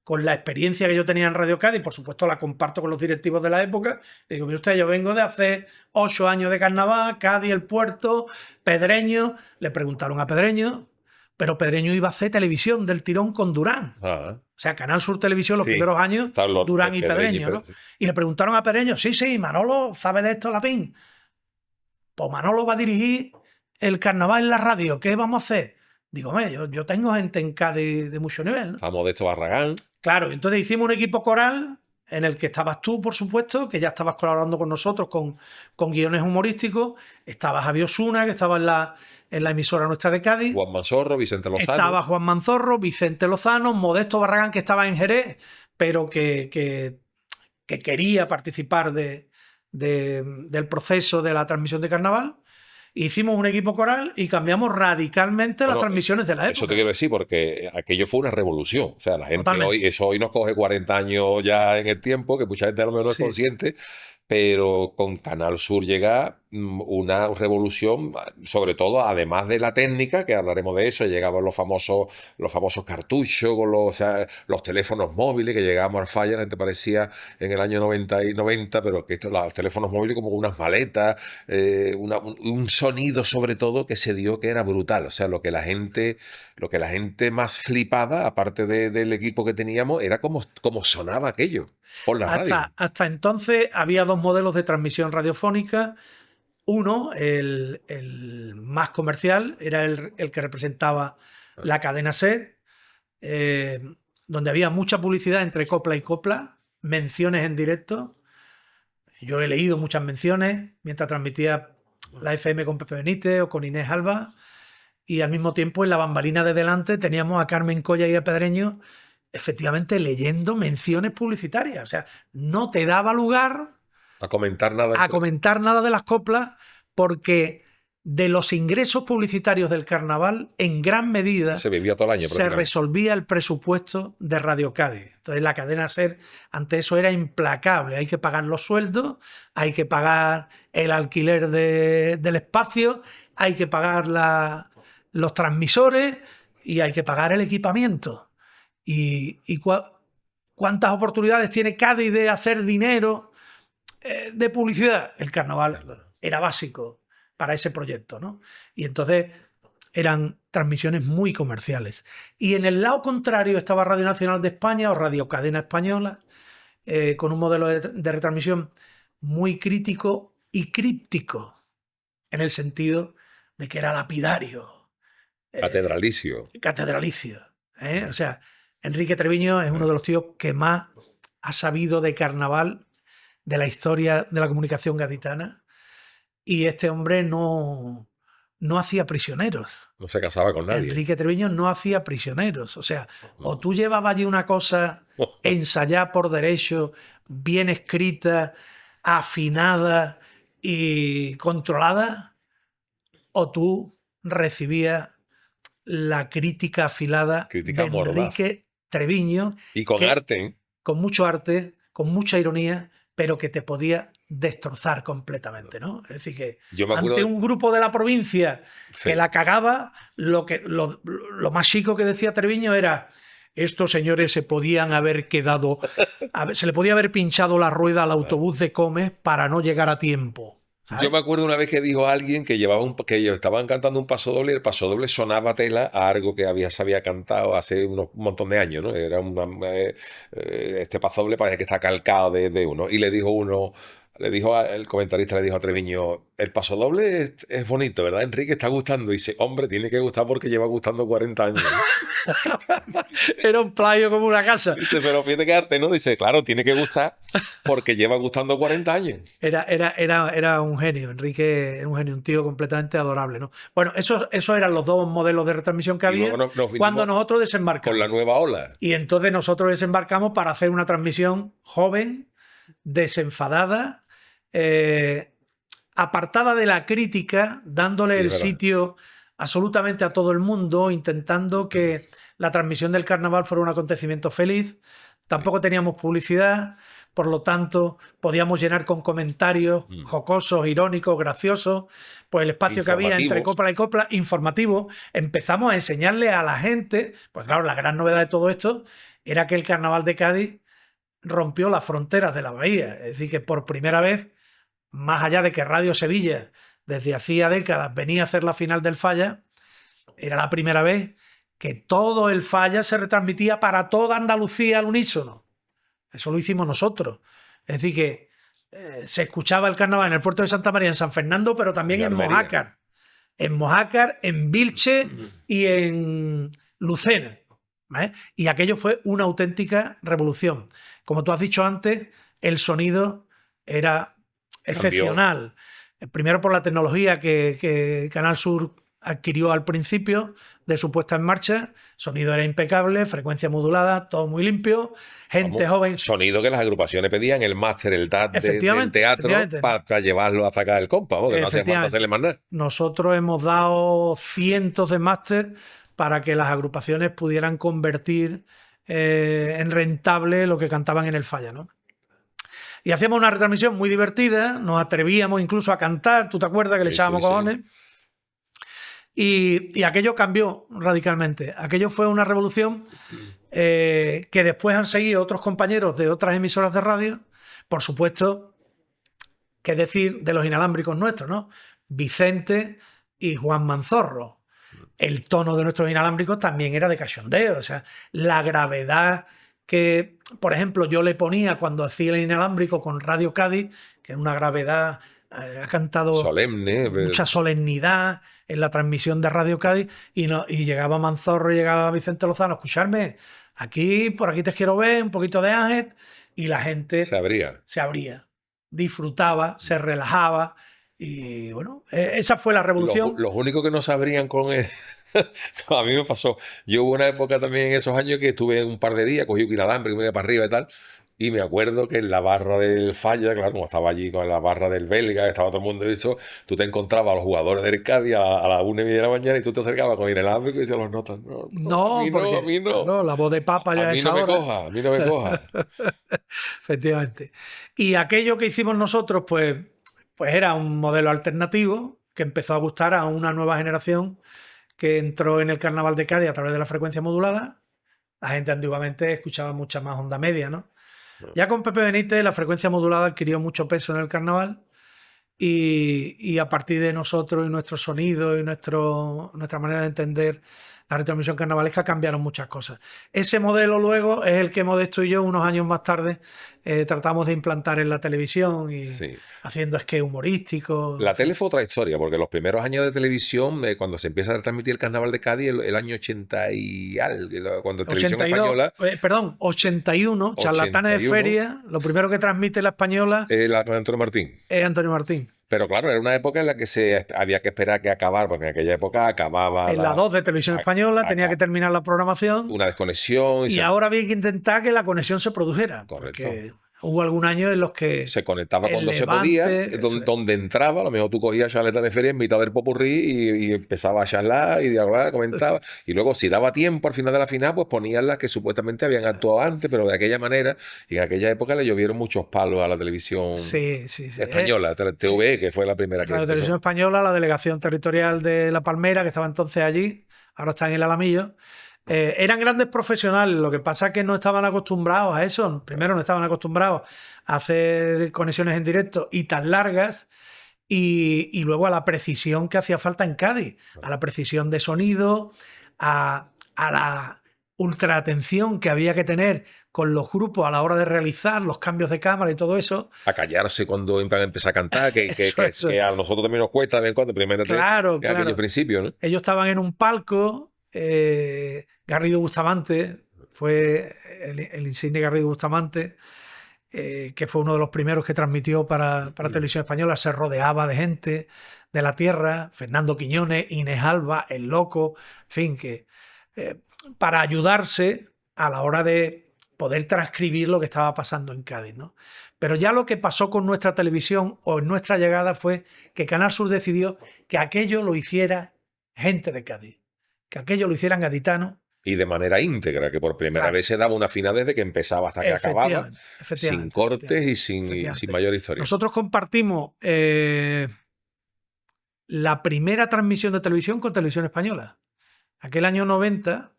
con la experiencia que yo tenía en Radio Cádiz, por supuesto la comparto con los directivos de la época. Y digo, mire usted, yo vengo de hace 8 años de carnaval, Cádiz, el puerto, Pedreño. Le preguntaron a Pedreño, pero Pedreño iba a hacer televisión del tirón con Durán. Ah, O sea, Canal Sur Televisión, los sí. primeros años, Durán y Pedreño, ¿no? Pedreño. Y le preguntaron a Pedreño, sí, Manolo sabe de esto latín. Pues Manolo va a dirigir el carnaval en la radio, ¿qué vamos a hacer? Digo, yo tengo gente en Cádiz de mucho nivel, ¿no? A Modesto Barragán. Claro, entonces hicimos un equipo coral en el que estabas tú, por supuesto, que ya estabas colaborando con nosotros con guiones humorísticos. Estaba Javier Osuna, que estaba en la emisora nuestra de Cádiz. Juan Manzorro, Vicente Lozano. Estaba Juan Manzorro, Vicente Lozano, Modesto Barragán, que estaba en Jerez, pero que quería participar del proceso de la transmisión de carnaval. Hicimos un equipo coral y cambiamos radicalmente las transmisiones de la época. Eso te quiero decir, porque aquello fue una revolución. O sea, la gente Totalmente. hoy nos coge 40 años ya en el tiempo, que mucha gente a lo mejor no es consciente, pero con Canal Sur llega una revolución, sobre todo, además de la técnica, que hablaremos de eso, llegaban los famosos cartuchos, con los teléfonos móviles, que llegábamos al falla, la gente parecía en el año 90, pero que los teléfonos móviles como unas maletas, un sonido sobre todo que se dio que era brutal. O sea, lo que la gente más flipaba, aparte del equipo que teníamos, era cómo sonaba aquello por la radio. Hasta entonces había 2 modelos de transmisión radiofónica. Uno, el más comercial, era el que representaba la cadena SER, donde había mucha publicidad entre copla y copla, menciones en directo. Yo he leído muchas menciones mientras transmitía la FM con Pepe Benítez o con Inés Alba, y al mismo tiempo en la bambalina de delante teníamos a Carmen Colla y a Pedreño efectivamente leyendo menciones publicitarias. O sea, no te daba lugar a comentar nada de las coplas, porque de los ingresos publicitarios del carnaval, en gran medida se vivía todo el año, se resolvía el presupuesto de Radio Cádiz. Entonces la cadena SER ante eso era implacable. Hay que pagar los sueldos, hay que pagar el alquiler del espacio, hay que pagar los transmisores y hay que pagar el equipamiento. ¿Y cuántas oportunidades tiene Cádiz de hacer dinero de publicidad, el carnaval era básico para ese proyecto, ¿no? Y entonces eran transmisiones muy comerciales. Y en el lado contrario estaba Radio Nacional de España o Radio Cadena Española, con un modelo de retransmisión muy crítico y críptico, en el sentido de que era lapidario. Catedralicio. Catedralicio. O sea, Enrique Treviño es uno de los tíos que más ha sabido de carnaval de la historia de la comunicación gaditana, y este hombre no hacía prisioneros. No se casaba con nadie. Enrique Treviño no hacía prisioneros. O sea, o tú llevabas allí una cosa ensayada por derecho, bien escrita, afinada y controlada, o tú recibías la crítica afilada Crítica de mordaz. Enrique Treviño. Y con arte. Con mucho arte, con mucha ironía, pero que te podía destrozar completamente, ¿no? Es decir, que ante un grupo de la provincia que la cagaba, lo más chico que decía Treviño era: estos señores se podían haber quedado, se le podía haber pinchado la rueda al autobús de Comes para no llegar a tiempo. ¿Sabes? Yo me acuerdo una vez que dijo alguien que que estaban cantando un paso doble, y el paso doble sonaba tela a algo que se había cantado hace un montón de años, ¿no? Era este paso doble parece que está calcado de uno. Y le dijo el comentarista le dijo a Treviño: el paso doble es bonito, ¿verdad, Enrique? ¿Está gustando? Y dice: hombre, tiene que gustar porque lleva gustando 40 años. Era un playo como una casa. Dice: pero fíjate que arte, ¿no? Dice: claro, tiene que gustar porque lleva gustando 40 años. Era un genio, Enrique era un genio, un tío completamente adorable, ¿no? Bueno, esos eran los dos modelos de retransmisión que había cuando nosotros desembarcamos. Con la nueva ola. Y entonces nosotros desembarcamos para hacer una transmisión joven, desenfadada, apartada de la crítica, dándole el sitio absolutamente a todo el mundo, intentando que la transmisión del carnaval fuera un acontecimiento feliz. Tampoco teníamos publicidad, por lo tanto podíamos llenar con comentarios jocosos, irónicos, graciosos, pues el espacio que había entre copla y copla, informativo. Empezamos a enseñarle a la gente, pues claro, la gran novedad de todo esto era que el carnaval de Cádiz rompió las fronteras de la bahía. Es decir, que por primera vez, más allá de que Radio Sevilla desde hacía décadas venía a hacer la final del Falla, era la primera vez que todo el Falla se retransmitía para toda Andalucía al unísono. Eso lo hicimos nosotros. Es decir, que se escuchaba el carnaval en el puerto de Santa María, en San Fernando, pero también en Mojácar. En Mojácar, en Vilche y en Lucena. ¿Vale? Y aquello fue una auténtica revolución. Como tú has dicho antes, el sonido era excepcional. Primero por la tecnología que Canal Sur adquirió al principio de su puesta en marcha. Sonido era impecable, frecuencia modulada, todo muy limpio, gente joven. Sonido que las agrupaciones pedían, el máster, el DAT del teatro para llevarlo a sacar el compa, porque no hacía falta hacerle más nada. Nosotros hemos dado cientos de máster para que las agrupaciones pudieran convertir en rentable lo que cantaban en el Falla, ¿no? Y hacíamos una retransmisión muy divertida, nos atrevíamos incluso a cantar, ¿tú te acuerdas que le echábamos cojones? Y aquello cambió radicalmente. Aquello fue una revolución que después han seguido otros compañeros de otras emisoras de radio. Por supuesto, qué decir de los inalámbricos nuestros, ¿no? Vicente y Juan Manzorro. El tono de nuestros inalámbricos también era de cachondeo. O sea, la gravedad que, por ejemplo, yo le ponía cuando hacía el inalámbrico con Radio Cádiz, que es una gravedad, ha cantado solemne, mucha solemnidad en la transmisión de Radio Cádiz, y llegaba Manzorro y llegaba Vicente Lozano: escucharme, por aquí te quiero ver, un poquito de Ángel, y la gente se abría, disfrutaba, se relajaba, y bueno, esa fue la revolución. Los únicos que no se abrían con él. A mí me pasó. Yo hubo una época también en esos años que estuve un par de días, cogí un inalámbrico, me iba para arriba y tal. Y me acuerdo que en la barra del Falla, claro, como estaba allí con la barra del Belga, estaba todo el mundo y eso, tú te encontrabas a los jugadores del Cádiz a las 1:30 de la mañana y tú te acercabas con el inalámbrico y decías los notas: no, porque a mí no, la voz de papa ya es ahora. A mí no me coja. Efectivamente. Y aquello que hicimos nosotros, pues era un modelo alternativo que empezó a gustar a una nueva generación que entró en el Carnaval de Cádiz a través de la frecuencia modulada. La gente antiguamente escuchaba mucha más onda media, ¿no? Ya con Pepe Benítez la frecuencia modulada adquirió mucho peso en el carnaval y a partir de nosotros y nuestro sonido y nuestra manera de entender la retransmisión carnavalesca cambiaron muchas cosas. Ese modelo luego es el que Modesto y yo unos años más tarde tratamos de implantar en la televisión y haciendo sketch humorísticos. La tele fue otra historia, porque los primeros años de televisión, cuando se empieza a transmitir el Carnaval de Cádiz, el año 80 y algo, cuando Televisión 82, Española... perdón, 81, Charlatanes de 81, Feria, lo primero que transmite la Española Antonio Martín. es Antonio Martín. Pero claro, era una época en la que había que esperar que acabara, porque en aquella época acababa... En la 2 de Televisión Española tenía que terminar la programación. Una desconexión. Y ahora había que intentar que la conexión se produjera. Correcto. Porque hubo algún año en los que... Se conectaba cuando se podía, donde entraba, a lo mejor tú cogías Charleta de Feria en mitad del popurrí y empezaba a charlar y dialogar, comentaba. Y luego, si daba tiempo al final de la final, pues ponían las que supuestamente habían actuado antes, pero de aquella manera. Y en aquella época le llovieron muchos palos a la televisión española, TVE, que fue la primera que... La televisión española, la delegación territorial de La Palmera, que estaba entonces allí, ahora está en el Alamillo. Eran grandes profesionales, lo que pasa es que no estaban acostumbrados a eso. Primero no estaban acostumbrados a hacer conexiones en directo y tan largas y luego a la precisión que hacía falta en Cádiz, a la precisión de sonido, a la ultra atención que había que tener con los grupos a la hora de realizar los cambios de cámara y todo eso. A callarse cuando empezar a cantar, que a nosotros también nos cuesta de vez en cuando, primero claro. aquellos principios, ¿no? Ellos estaban en un palco, Garrido Bustamante, fue el insigne Garrido Bustamante, que fue uno de los primeros que transmitió para Televisión Española, se rodeaba de gente de la tierra, Fernando Quiñones, Inés Alba, El Loco, en fin, que para ayudarse a la hora de poder transcribir lo que estaba pasando en Cádiz, ¿no? Pero ya lo que pasó con nuestra televisión o en nuestra llegada fue que Canal Sur decidió que aquello lo hiciera gente de Cádiz, que aquello lo hicieran gaditanos. Y de manera íntegra, que por primera vez se daba una final desde que empezaba hasta que acababa, sin cortes y sin mayor historia. Nosotros compartimos la primera transmisión de televisión con Televisión Española. Aquel año 90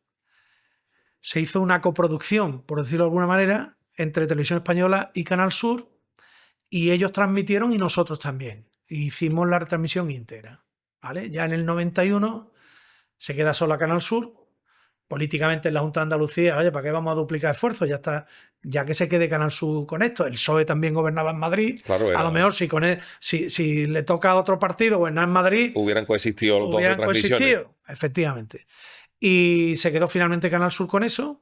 se hizo una coproducción, por decirlo de alguna manera, entre Televisión Española y Canal Sur, y ellos transmitieron y nosotros también. Hicimos la retransmisión íntegra, ¿vale? Ya en el 91 se queda sola Canal Sur. Políticamente en la Junta de Andalucía, oye, ¿para qué vamos a duplicar esfuerzos? Ya está, ya que se quede Canal Sur con esto. El PSOE también gobernaba en Madrid. Claro, a lo mejor si le toca a otro partido gobernar en Madrid, hubieran coexistido los dos retransmisiones. Efectivamente. Y se quedó finalmente Canal Sur con eso.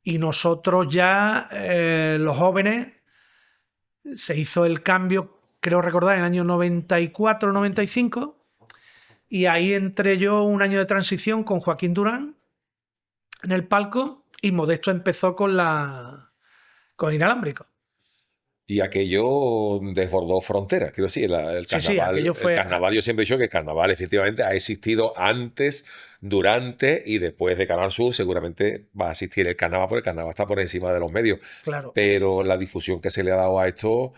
Y nosotros ya, los jóvenes, se hizo el cambio, creo recordar, en el año 94 95. Y ahí entré yo un año de transición con Joaquín Durán en el palco y Modesto empezó con Inalámbrico. Y aquello desbordó fronteras, quiero decir, el carnaval. El carnaval, yo siempre he dicho que el carnaval efectivamente ha existido antes, durante y después de Canal Sur. Seguramente va a existir el carnaval, porque el carnaval está por encima de los medios. Claro. Pero la difusión que se le ha dado a esto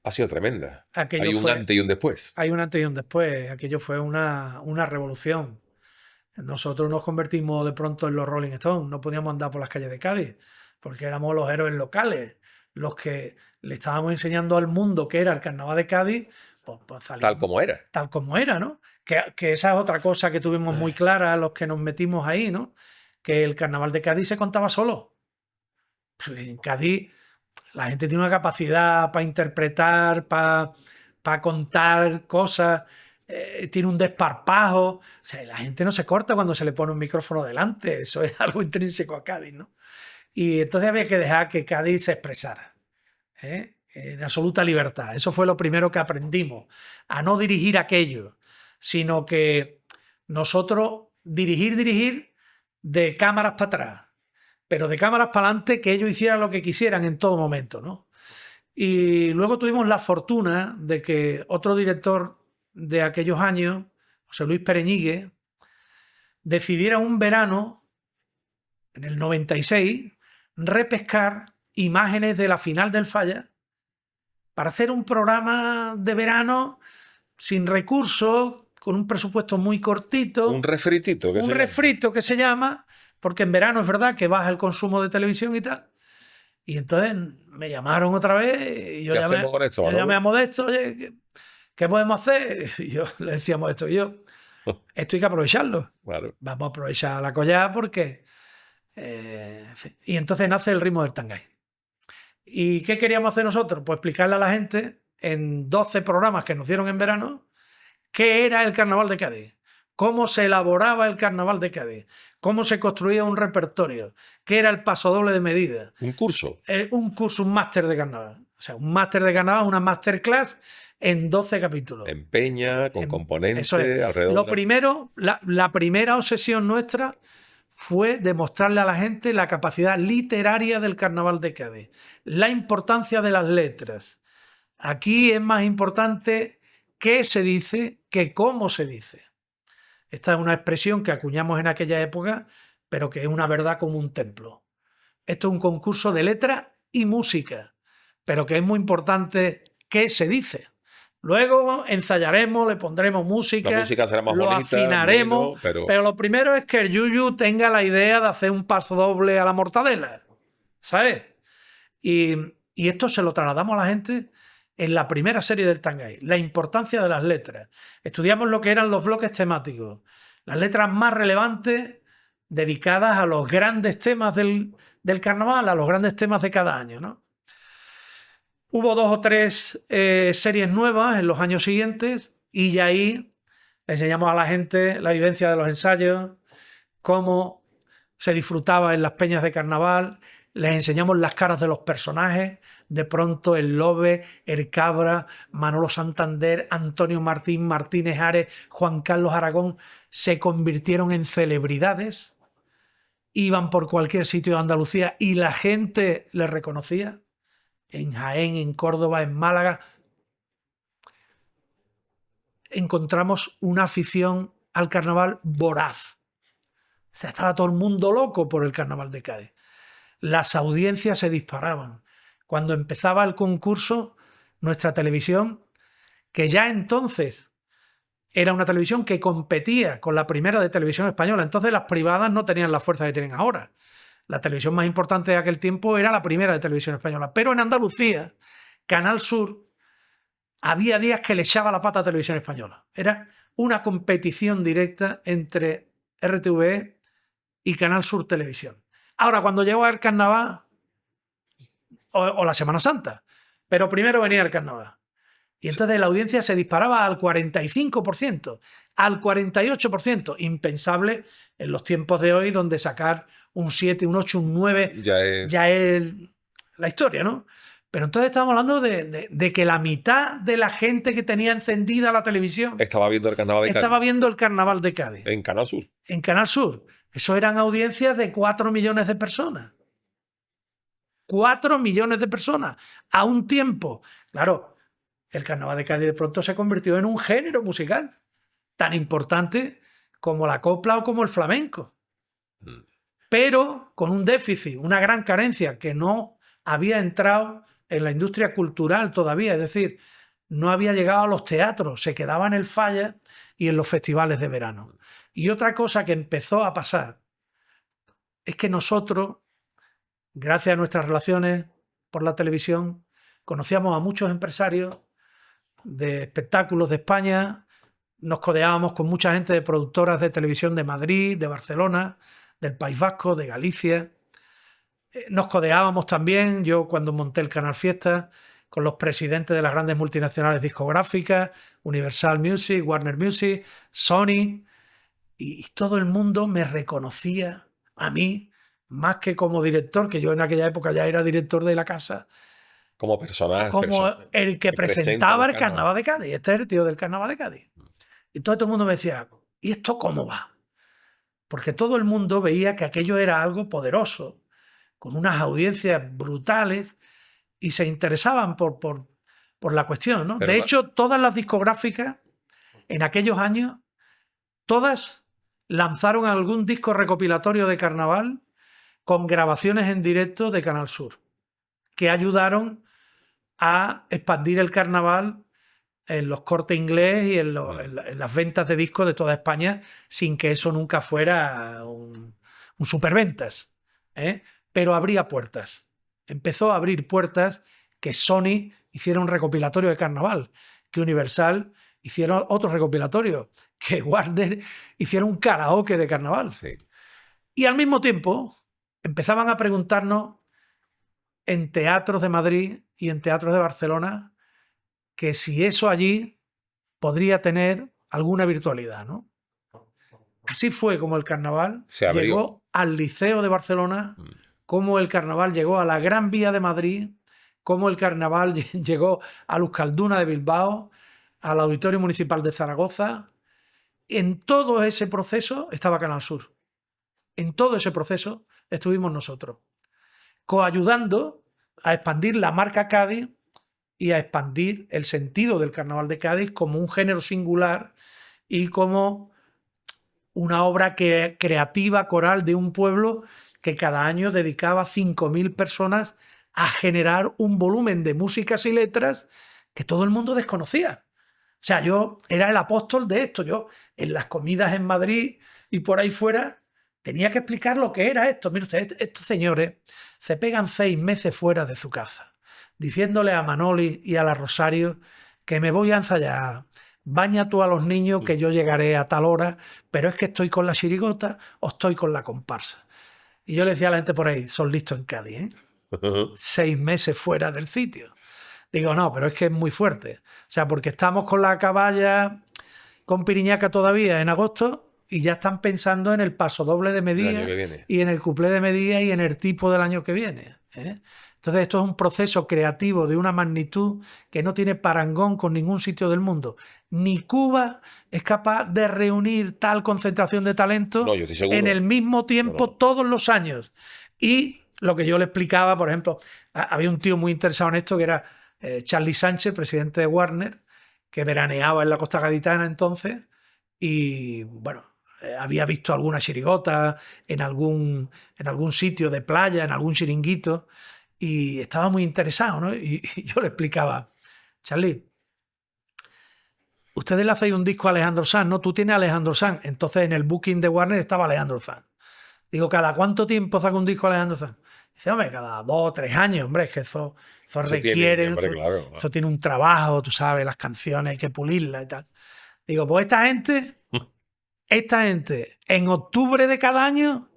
ha sido tremenda. Hay un antes y un después. Hay un antes y un después. Aquello fue una revolución. Nosotros nos convertimos de pronto en los Rolling Stones. No podíamos andar por las calles de Cádiz porque éramos los héroes locales, los que le estábamos enseñando al mundo qué era el carnaval de Cádiz. Pues tal como era. Tal como era, ¿no? Que esa es otra cosa que tuvimos muy clara los que nos metimos ahí, ¿no? Que el carnaval de Cádiz se contaba solo. En Cádiz la gente tiene una capacidad para interpretar, para contar cosas. Tiene un desparpajo, o sea, la gente no se corta cuando se le pone un micrófono delante, eso es algo intrínseco a Cádiz, ¿no? Y entonces había que dejar que Cádiz se expresara, en absoluta libertad. Eso fue lo primero que aprendimos, a no dirigir aquello, sino que nosotros dirigir de cámaras para atrás, pero de cámaras para adelante que ellos hicieran lo que quisieran en todo momento, ¿no? Y luego tuvimos la fortuna de que otro director de aquellos años, José Luis Pereñigue, decidiera un verano, en el 96, repescar imágenes de la final del Falla para hacer un programa de verano sin recursos, con un presupuesto muy cortito. Un refritito. Que se llama, porque en verano es verdad que baja el consumo de televisión y tal. Y entonces me llamaron otra vez y yo ¿Qué llamé, hacemos con esto, yo Manolo? llamé a Modesto, oye, ¿qué podemos hacer? Y yo le decía a Modesto, esto hay que aprovecharlo. Claro. Vamos a aprovechar la collada porque... en fin. Y entonces nace el ritmo del Tangay. ¿Y qué queríamos hacer nosotros? Pues explicarle a la gente en 12 programas que nos dieron en verano qué era el Carnaval de Cádiz, cómo se elaboraba el Carnaval de Cádiz, cómo se construía un repertorio, qué era el pasodoble de medida. Un curso. Un curso, un máster de carnaval. O sea, un máster de carnaval, una masterclass en 12 capítulos. En Peña, con componentes, Eso es. alrededor. Lo primero, la primera obsesión nuestra fue demostrarle a la gente la capacidad literaria del Carnaval de Cádiz, la importancia de las letras. Aquí es más importante qué se dice que cómo se dice. Esta es una expresión que acuñamos en aquella época, pero que es una verdad como un templo. Esto es un concurso de letra y música, pero que es muy importante qué se dice. Luego ensayaremos, le pondremos música, La música será más lo bonita, afinaremos, menos, pero lo primero es que el yuyu tenga la idea de hacer un paso doble a la mortadela, ¿sabes? Y esto se lo trasladamos a la gente en la primera serie del Tangay, la importancia de las letras. Estudiamos lo que eran los bloques temáticos, las letras más relevantes dedicadas a los grandes temas del carnaval, a los grandes temas de cada año, ¿no? Hubo 2 o 3 series nuevas en los años siguientes y ya ahí le enseñamos a la gente la vivencia de los ensayos, cómo se disfrutaba en las peñas de carnaval, les enseñamos las caras de los personajes, de pronto el Lobe, el Cabra, Manolo Santander, Antonio Martín, Martínez Ares, Juan Carlos Aragón, se convirtieron en celebridades, iban por cualquier sitio de Andalucía y la gente les reconocía. En Jaén, en Córdoba, en Málaga, encontramos una afición al carnaval voraz. O sea, estaba todo el mundo loco por el Carnaval de Cádiz. Las audiencias se disparaban. Cuando empezaba el concurso, nuestra televisión, que ya entonces era una televisión que competía con la primera de televisión española, entonces las privadas no tenían la fuerza que tienen ahora. La televisión más importante de aquel tiempo era la primera de televisión española. Pero en Andalucía, Canal Sur, había días que le echaba la pata a Televisión Española. Era una competición directa entre RTV y Canal Sur Televisión. Ahora, cuando llegó el Carnaval, o la Semana Santa, pero primero venía el Carnaval. Y entonces la audiencia se disparaba al 45%, al 48%. Impensable en los tiempos de hoy, donde sacar un 7, un 8, un 9 ya es la historia, ¿no? Pero entonces estamos hablando de que la mitad de la gente que tenía encendida la televisión estaba viendo el Carnaval de Cádiz. Estaba viendo el Carnaval de Cádiz. En Canal Sur. En Canal Sur. Eso eran audiencias de 4 millones de personas. 4 millones de personas a un tiempo. Claro, el Carnaval de Cádiz de pronto se convirtió en un género musical tan importante como la copla o como el flamenco. Pero con un déficit, una gran carencia que no había entrado en la industria cultural todavía. Es decir, no había llegado a los teatros, se quedaba en el Falla y en los festivales de verano. Y otra cosa que empezó a pasar es que nosotros, gracias a nuestras relaciones por la televisión, conocíamos a muchos empresarios de espectáculos de España, nos codeábamos con mucha gente de productoras de televisión de Madrid, de Barcelona, del País Vasco, de Galicia. Nos codeábamos también, yo cuando monté el Canal Fiesta, con los presidentes de las grandes multinacionales discográficas, Universal Music, Warner Music, Sony, y todo el mundo me reconocía a mí, más que como director, que yo en aquella época ya era director de la casa, como personaje, como el que presentaba el Carnaval de Cádiz. Este es el tío del Carnaval de Cádiz. Y todo el mundo me decía, ¿y esto cómo va? Porque todo el mundo veía que aquello era algo poderoso, con unas audiencias brutales, y se interesaban por la cuestión, ¿no? De hecho, todas las discográficas en aquellos años, todas lanzaron algún disco recopilatorio de carnaval con grabaciones en directo de Canal Sur, que ayudaron a expandir el carnaval en los Cortes Inglés y en las ventas de discos de toda España, sin que eso nunca fuera un superventas, ¿eh? Pero abría puertas. empezó a abrir puertas, que Sony hiciera un recopilatorio de carnaval, que Universal hiciera otro recopilatorio, que Warner hiciera un karaoke de carnaval. Sí. Y al mismo tiempo empezaban a preguntarnos en teatros de Madrid y en teatros de Barcelona que si eso allí podría tener alguna virtualidad, ¿no? Así fue como el carnaval Se abrió. llegó al Liceo de Barcelona, Mm. como el carnaval llegó a la Gran Vía de Madrid, como el carnaval llegó a Euskalduna de Bilbao, al Auditorio Municipal de Zaragoza. En todo ese proceso estaba Canal Sur. En todo ese proceso estuvimos nosotros, coayudando a expandir la marca Cádiz y a expandir el sentido del Carnaval de Cádiz como un género singular y como una obra creativa coral de un pueblo que cada año dedicaba 5.000 personas a generar un volumen de músicas y letras que todo el mundo desconocía. O sea, yo era el apóstol de esto. Yo en las comidas en Madrid y por ahí fuera tenía que explicar lo que era esto. Mire usted, estos señores se pegan 6 meses fuera de su casa, diciéndole a Manoli y a la Rosario que me voy a ensayar. Baña tú a los niños que yo llegaré a tal hora, pero es que estoy con la chirigota o estoy con la comparsa. Y yo le decía a la gente por ahí, son listos en Cádiz, ¿eh? 6 meses fuera del sitio. Digo, no, pero es que es muy fuerte. O sea, porque estamos con la caballa, con Piriñaca todavía en agosto y ya están pensando en el paso doble de Medía y en el cuplé de Medía y en el tipo del año que viene, ¿eh? Entonces esto es un proceso creativo de una magnitud que no tiene parangón con ningún sitio del mundo. Ni Cuba es capaz de reunir tal concentración de talento en el mismo tiempo todos los años. Y lo que yo le explicaba, por ejemplo, había un tío muy interesado en esto que era Charlie Sánchez, presidente de Warner, que veraneaba en la costa gaditana entonces y bueno, había visto alguna chirigota en algún sitio de playa, en algún chiringuito, y estaba muy interesado, ¿no? Y yo le explicaba, Charlie, ustedes le hacéis un disco a Alejandro Sanz, ¿no? Tú tienes a Alejandro Sanz. Entonces en el booking de Warner estaba Alejandro Sanz. Digo, ¿cada cuánto tiempo saca un disco Alejandro Sanz? Dice, hombre, cada 2 o 3 años, hombre, es que eso requiere, hombre, claro. Eso tiene un trabajo, tú sabes, las canciones hay que pulirlas y tal. Digo, pues esta gente, en octubre de cada año,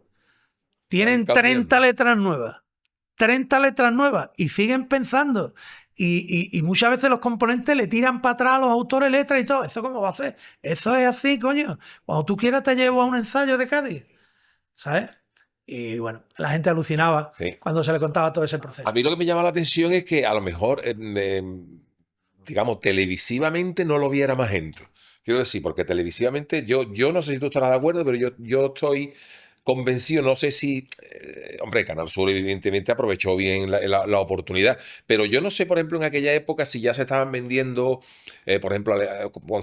tienen 30 letras nuevas. 30 letras nuevas y siguen pensando. Y muchas veces los componentes le tiran para atrás a los autores letras y todo. ¿Eso cómo va a hacer? Eso es así, coño. Cuando tú quieras te llevo a un ensayo de Cádiz. ¿Sabes? Y bueno, la gente alucinaba cuando se le contaba todo ese proceso. A mí lo que me llama la atención es que a lo mejor, digamos, televisivamente no lo viera más gente. Quiero decir, porque televisivamente yo no sé si tú estarás de acuerdo, pero yo estoy convencido, no sé si, hombre, Canal Sur evidentemente aprovechó bien la oportunidad, pero yo no sé, por ejemplo, en aquella época si ya se estaban vendiendo, por ejemplo,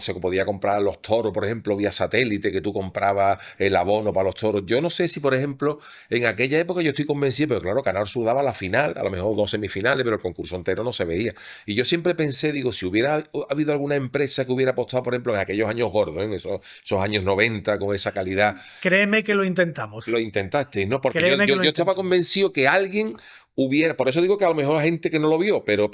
se podía comprar los toros, por ejemplo, vía satélite, que tú comprabas el abono para los toros. Yo no sé si, por ejemplo, en aquella época yo estoy convencido, pero claro, Canal Sur daba la final, a lo mejor 2 semifinales, pero el concurso entero no se veía. Y yo siempre pensé, digo, si hubiera habido alguna empresa que hubiera apostado, por ejemplo, en aquellos años gordos, en esos años 90, con esa calidad. Créeme que lo intentamos. Lo intentaste, ¿no? Porque yo estaba convencido que alguien hubiera, por eso digo que a lo mejor hay gente que no lo vio, pero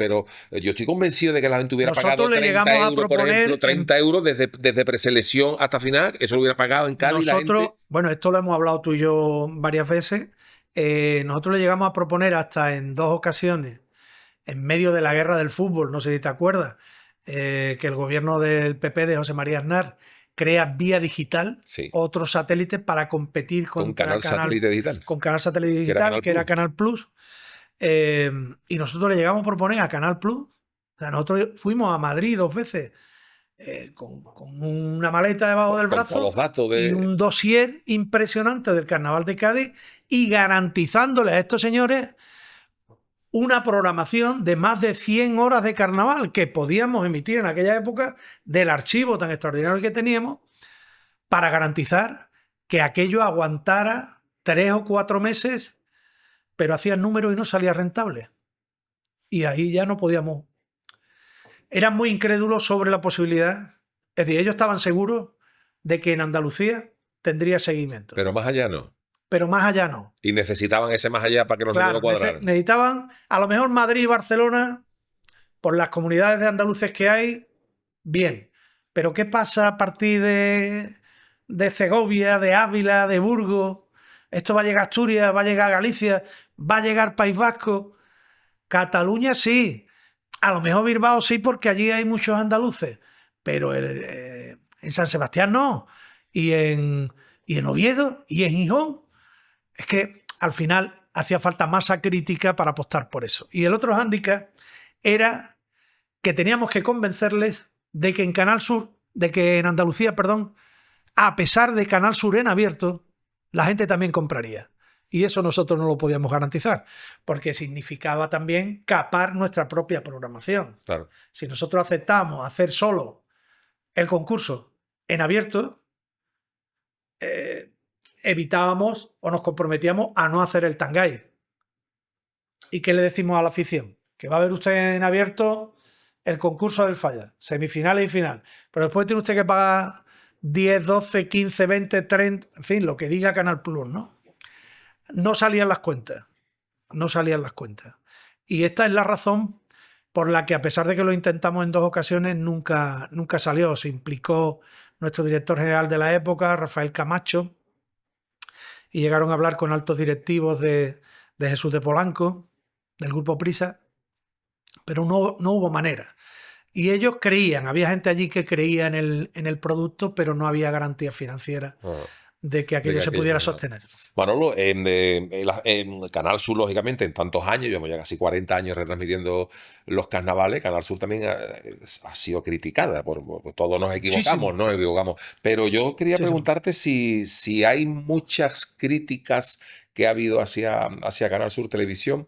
yo estoy convencido de que la gente hubiera pagado 30 euros, por ejemplo, 30 euros desde preselección hasta final, eso lo hubiera pagado en Cádiz. Nosotros, bueno, esto lo hemos hablado tú y yo varias veces, nosotros le llegamos a proponer hasta en 2 ocasiones, en medio de la guerra del fútbol, no sé si te acuerdas, que el gobierno del PP de José María Aznar crea vía digital, otro satélite para competir con Canal Satélite Digital. Con Canal Satélite Digital, que era Canal Plus. Y nosotros le llegamos a proponer a Canal Plus. O sea, nosotros fuimos a Madrid 2 veces con una maleta debajo del brazo con los datos y un dossier impresionante del Carnaval de Cádiz y garantizándole a estos señores una programación de más de 100 horas de carnaval que podíamos emitir en aquella época del archivo tan extraordinario que teníamos para garantizar que aquello aguantara 3 o 4 meses, pero hacían números y no salía rentable. Y ahí ya no podíamos. Eran muy incrédulos sobre la posibilidad. Es decir, ellos estaban seguros de que en Andalucía tendría seguimiento. Pero más allá no. pero más allá no. Y necesitaban ese más allá para que los números Claro, cuadraran. necesitaban, a lo mejor Madrid y Barcelona, por las comunidades de andaluces que hay, bien. Pero ¿qué pasa a partir de Segovia, de Ávila, de Burgos? Esto va a llegar a Asturias, va a llegar a Galicia, va a llegar País Vasco. Cataluña sí. A lo mejor Bilbao sí, porque allí hay muchos andaluces. Pero en San Sebastián no. Y en Oviedo y en Gijón. Es que al final hacía falta masa crítica para apostar por eso. Y el otro hándicap era que teníamos que convencerles de que en Canal Sur, de que en Andalucía, perdón, a pesar de Canal Sur en abierto, la gente también compraría. Y eso nosotros no lo podíamos garantizar, porque significaba también capar nuestra propia programación. Claro. Si nosotros aceptamos hacer solo el concurso en abierto, evitábamos o nos comprometíamos a no hacer el Tangay. ¿Y qué le decimos a la afición? Que va a ver usted en abierto el concurso del Falla, semifinales y final. Pero después tiene usted que pagar 10, 12, 15, 20, 30, en fin, lo que diga Canal Plus, ¿no? No salían las cuentas. No salían las cuentas. Y esta es la razón por la que, a pesar de que lo intentamos en 2 ocasiones, nunca salió. Se implicó nuestro director general de la época, Rafael Camacho, y llegaron a hablar con altos directivos de Jesús de Polanco, del Grupo Prisa, pero no hubo manera. Y ellos creían, había gente allí que creía en el producto, pero no había garantía financiera de que aquello se pudiera sostener. Manolo, en Canal Sur, lógicamente, en tantos años, llevamos ya casi 40 años retransmitiendo los carnavales, Canal Sur también ha sido criticada, por todos nos equivocamos, Muchísimo. nos equivocamos. Pero yo quería Muchísimo. preguntarte si hay muchas críticas que ha habido hacia Canal Sur Televisión.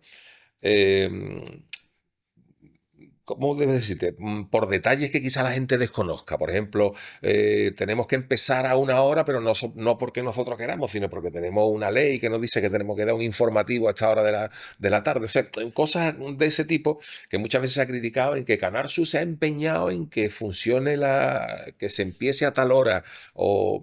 ¿Cómo debes decirte? Por detalles que quizá la gente desconozca. Por ejemplo, tenemos que empezar a una hora, pero no porque nosotros queramos, sino porque tenemos una ley que nos dice que tenemos que dar un informativo a esta hora de la tarde. O sea, cosas de ese tipo que muchas veces se ha criticado, en que Canal Sur se ha empeñado en que funcione que se empiece a tal hora, o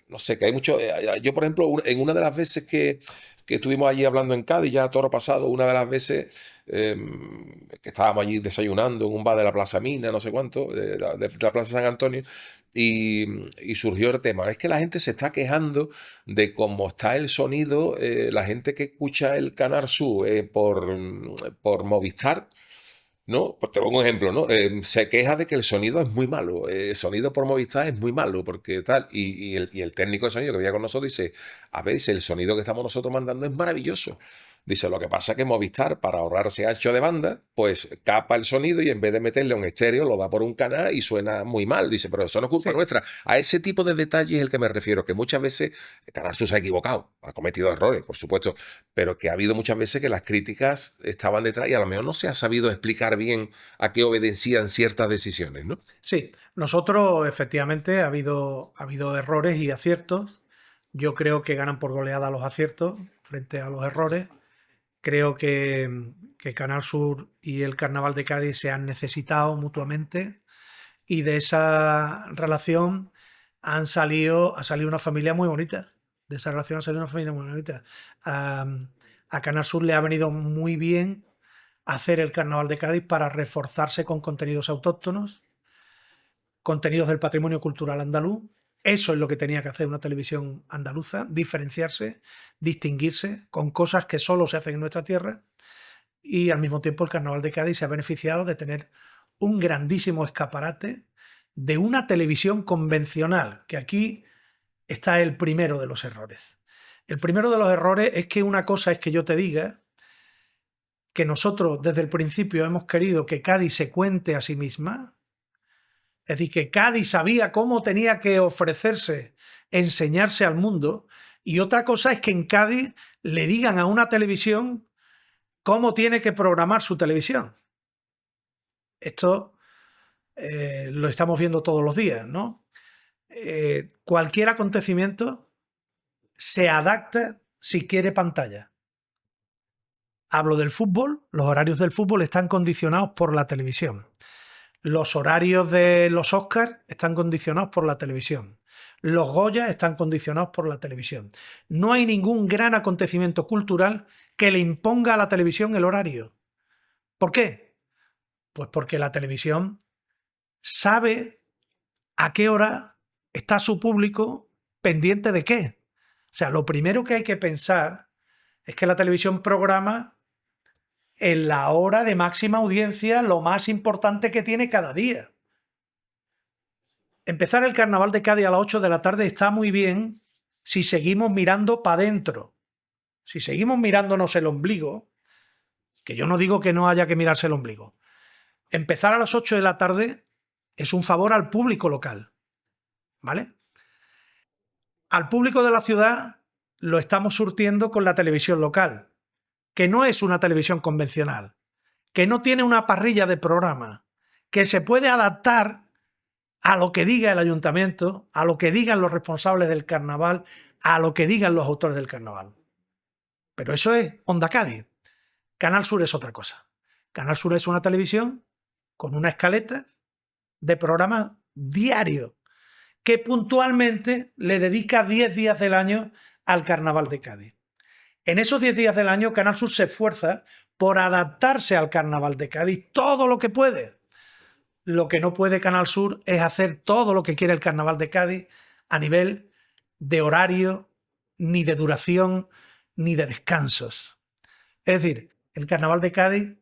no sé, que hay mucho. Yo, por ejemplo, en una de las veces que estuvimos allí hablando en Cádiz, ya toro pasado, una de las veces que estábamos allí desayunando en un bar de la Plaza Mina, no sé cuánto, de la Plaza San Antonio, y surgió el tema. Es que la gente se está quejando de cómo está el sonido, la gente que escucha el Canal Sur por Movistar. ¿No? Pues te pongo un ejemplo, ¿no? Se queja de que el sonido es muy malo, el sonido por Movistar es muy malo, porque tal, y el técnico de sonido que venía con nosotros dice, a ver, dice, el sonido que estamos nosotros mandando es maravilloso. Dice, lo que pasa es que Movistar, para ahorrarse ancho de banda, pues capa el sonido y en vez de meterle un estéreo, lo da por un canal y suena muy mal. Dice, pero eso no es culpa nuestra. A ese tipo de detalles es el que me refiero, que muchas veces el Canal Sur se ha equivocado, ha cometido errores, por supuesto, pero que ha habido muchas veces que las críticas estaban detrás y a lo mejor no se ha sabido explicar bien a qué obedecían ciertas decisiones, ¿no? Sí, nosotros efectivamente ha habido errores y aciertos. Yo creo que ganan por goleada los aciertos frente a los errores. Creo que Canal Sur y el Carnaval de Cádiz se han necesitado mutuamente y de esa relación ha salido una familia muy bonita. De esa relación ha salido una familia muy bonita. A Canal Sur le ha venido muy bien hacer el Carnaval de Cádiz para reforzarse con contenidos autóctonos, contenidos del patrimonio cultural andaluz. Eso es lo que tenía que hacer una televisión andaluza, diferenciarse, distinguirse con cosas que solo se hacen en nuestra tierra, y al mismo tiempo el Carnaval de Cádiz se ha beneficiado de tener un grandísimo escaparate de una televisión convencional, que aquí está el primero de los errores. El primero de los errores es que una cosa es que yo te diga que nosotros desde el principio hemos querido que Cádiz se cuente a sí misma. Es decir, que Cádiz sabía cómo tenía que ofrecerse, enseñarse al mundo, y otra cosa es que en Cádiz le digan a una televisión cómo tiene que programar su televisión. Esto lo estamos viendo todos los días, ¿no? Cualquier acontecimiento se adapta si quiere pantalla. Hablo del fútbol, los horarios del fútbol están condicionados por la televisión. Los horarios de los Oscars están condicionados por la televisión. Los Goya están condicionados por la televisión. No hay ningún gran acontecimiento cultural que le imponga a la televisión el horario. ¿Por qué? Pues porque la televisión sabe a qué hora está su público pendiente de qué. O sea, lo primero que hay que pensar es que la televisión programa en la hora de máxima audiencia lo más importante que tiene cada día. Empezar el Carnaval de Cádiz a las 8 de la tarde está muy bien si seguimos mirando para adentro. Si seguimos mirándonos el ombligo, que yo no digo que no haya que mirarse el ombligo, empezar a las 8 de la tarde es un favor al público local, ¿vale? Al público de la ciudad lo estamos surtiendo con la televisión local, que no es una televisión convencional, que no tiene una parrilla de programa, que se puede adaptar a lo que diga el ayuntamiento, a lo que digan los responsables del carnaval, a lo que digan los autores del carnaval. Pero eso es Onda Cádiz. Canal Sur es otra cosa. Canal Sur es una televisión con una escaleta de programas diarios que puntualmente le dedica 10 días del año al Carnaval de Cádiz. En esos 10 días del año, Canal Sur se esfuerza por adaptarse al Carnaval de Cádiz todo lo que puede. Lo que no puede Canal Sur es hacer todo lo que quiere el Carnaval de Cádiz a nivel de horario, ni de duración, ni de descansos. Es decir, el Carnaval de Cádiz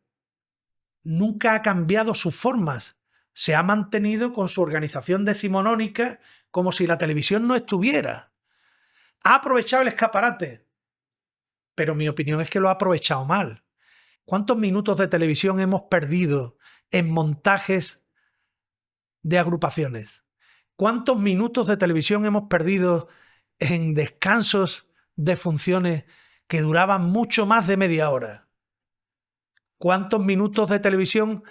nunca ha cambiado sus formas. Se ha mantenido con su organización decimonónica como si la televisión no estuviera. Ha aprovechado el escaparate, pero mi opinión es que lo ha aprovechado mal. ¿Cuántos minutos de televisión hemos perdido en montajes de agrupaciones? ¿Cuántos minutos de televisión hemos perdido en descansos de funciones que duraban mucho más de media hora? ¿Cuántos minutos de televisión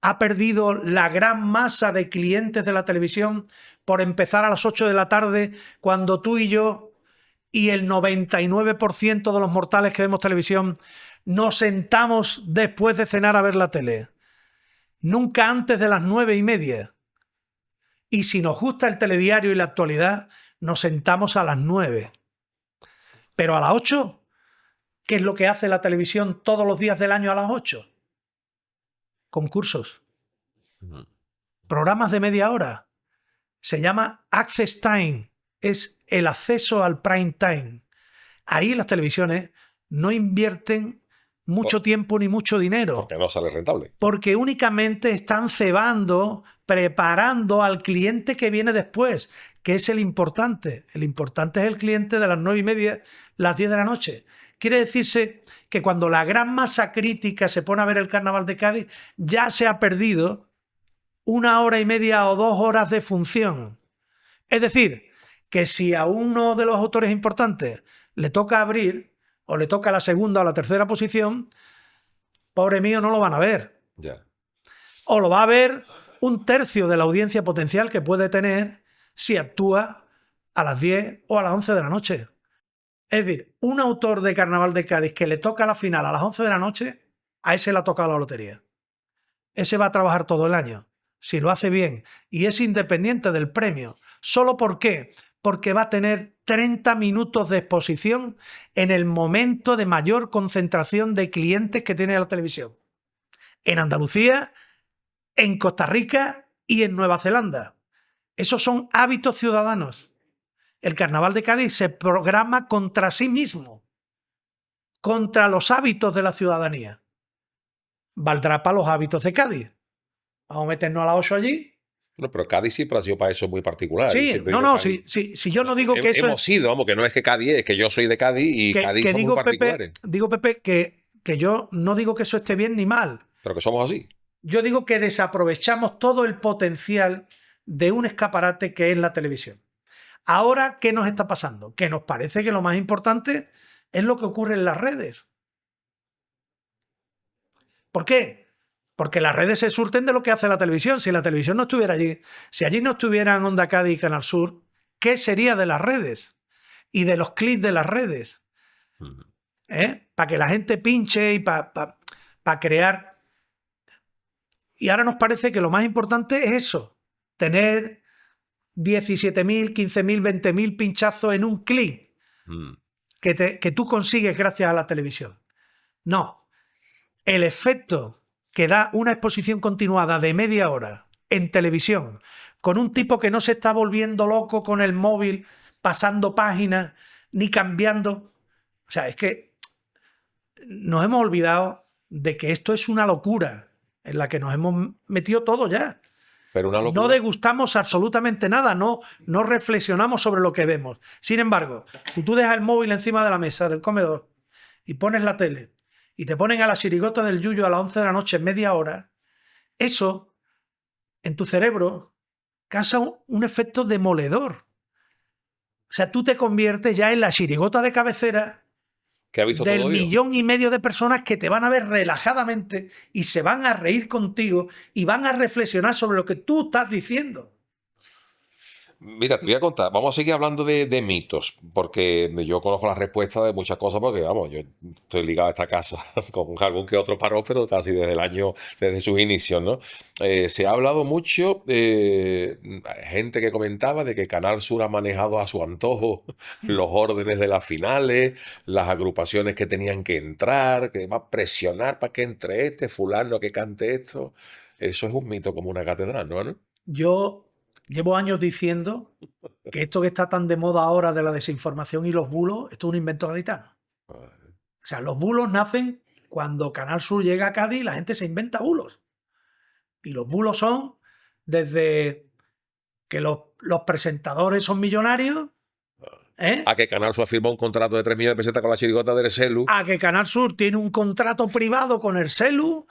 ha perdido la gran masa de clientes de la televisión por empezar a las 8 de la tarde cuando tú y yo y el 99% de los mortales que vemos televisión nos sentamos después de cenar a ver la tele? Nunca antes de las 9:30. Y si nos gusta el telediario y la actualidad, nos sentamos a las 9. Pero a las 8, ¿qué es lo que hace la televisión todos los días del año a las 8? Concursos. Programas de media hora. Se llama Access Time. Es el acceso al prime time. Ahí las televisiones no invierten mucho tiempo ni mucho dinero. Porque no sale rentable. Porque únicamente están cebando, preparando al cliente que viene después, que es el importante. El importante es el cliente de las 9:30, las 10 de la noche. Quiere decirse que cuando la gran masa crítica se pone a ver el Carnaval de Cádiz, ya se ha perdido 1 hora y media o 2 horas de función. Es decir, que si a uno de los autores importantes le toca abrir, o le toca la segunda o la tercera posición, pobre mío, no lo van a ver. Ya. O lo va a ver un tercio de la audiencia potencial que puede tener si actúa a las 10 o a las 11 de la noche. Es decir, un autor de Carnaval de Cádiz que le toca la final a las 11 de la noche, a ese le ha tocado la lotería. Ese va a trabajar todo el año, si lo hace bien, y es independiente del premio. ¿Solo por qué? Porque va a tener 30 minutos de exposición en el momento de mayor concentración de clientes que tiene la televisión. En Andalucía, en Costa Rica y en Nueva Zelanda. Esos son hábitos ciudadanos. El Carnaval de Cádiz se programa contra sí mismo, contra los hábitos de la ciudadanía. Valdrá para los hábitos de Cádiz. Vamos a meternos a las 8 allí. No, pero Cádiz siempre ha sido para eso muy particular. Sí, si yo no digo que eso hemos sido, vamos, que no es que Cádiz, es que yo soy de Cádiz y Cádiz somos muy particulares. Digo, Pepe, que yo no digo que eso esté bien ni mal. Pero que somos así. Yo digo que desaprovechamos todo el potencial de un escaparate que es la televisión. Ahora, ¿qué nos está pasando? Que nos parece que lo más importante es lo que ocurre en las redes. ¿Por qué? Porque las redes se surten de lo que hace la televisión. Si la televisión no estuviera allí, si allí no estuvieran Onda Cádiz y Canal Sur, ¿qué sería de las redes? Y de los clics de las redes. Para que la gente pinche y para crear. Y ahora nos parece que lo más importante es eso, tener 17.000, 15.000, 20.000 pinchazos en un clip que tú consigues gracias a la televisión. No. El efecto que da una exposición continuada de media hora en televisión con un tipo que no se está volviendo loco con el móvil, pasando páginas, ni cambiando. O sea, es que nos hemos olvidado de que esto es una locura en la que nos hemos metido todo ya. Pero una locura. No degustamos absolutamente nada, no reflexionamos sobre lo que vemos. Sin embargo, si tú dejas el móvil encima de la mesa del comedor y pones la tele y te ponen a la chirigota del Yuyu a las 11 de la noche, media hora, eso en tu cerebro causa un efecto demoledor. O sea, tú te conviertes ya en la chirigota de cabecera que ha visto del todo 1,5 millones de personas que te van a ver relajadamente y se van a reír contigo y van a reflexionar sobre lo que tú estás diciendo. Mira, te voy a contar, vamos a seguir hablando de mitos, porque yo conozco la respuesta de muchas cosas, porque vamos, yo estoy ligado a esta casa con algún que otro parón, pero casi desde sus inicios, ¿no? Se ha hablado mucho, gente que comentaba de que Canal Sur ha manejado a su antojo los órdenes de las finales, las agrupaciones que tenían que entrar, que va a presionar para que entre fulano que cante esto. Eso es un mito como una catedral, ¿no? Yo llevo años diciendo que esto que está tan de moda ahora de la desinformación y los bulos, esto es un invento gaditano. O sea, los bulos nacen cuando Canal Sur llega a Cádiz y la gente se inventa bulos. Y los bulos son desde que los presentadores son millonarios, a que Canal Sur firmó un contrato de 3 millones de pesetas con la chirigota del Ercelu. A que Canal Sur tiene un contrato privado con Ercelu.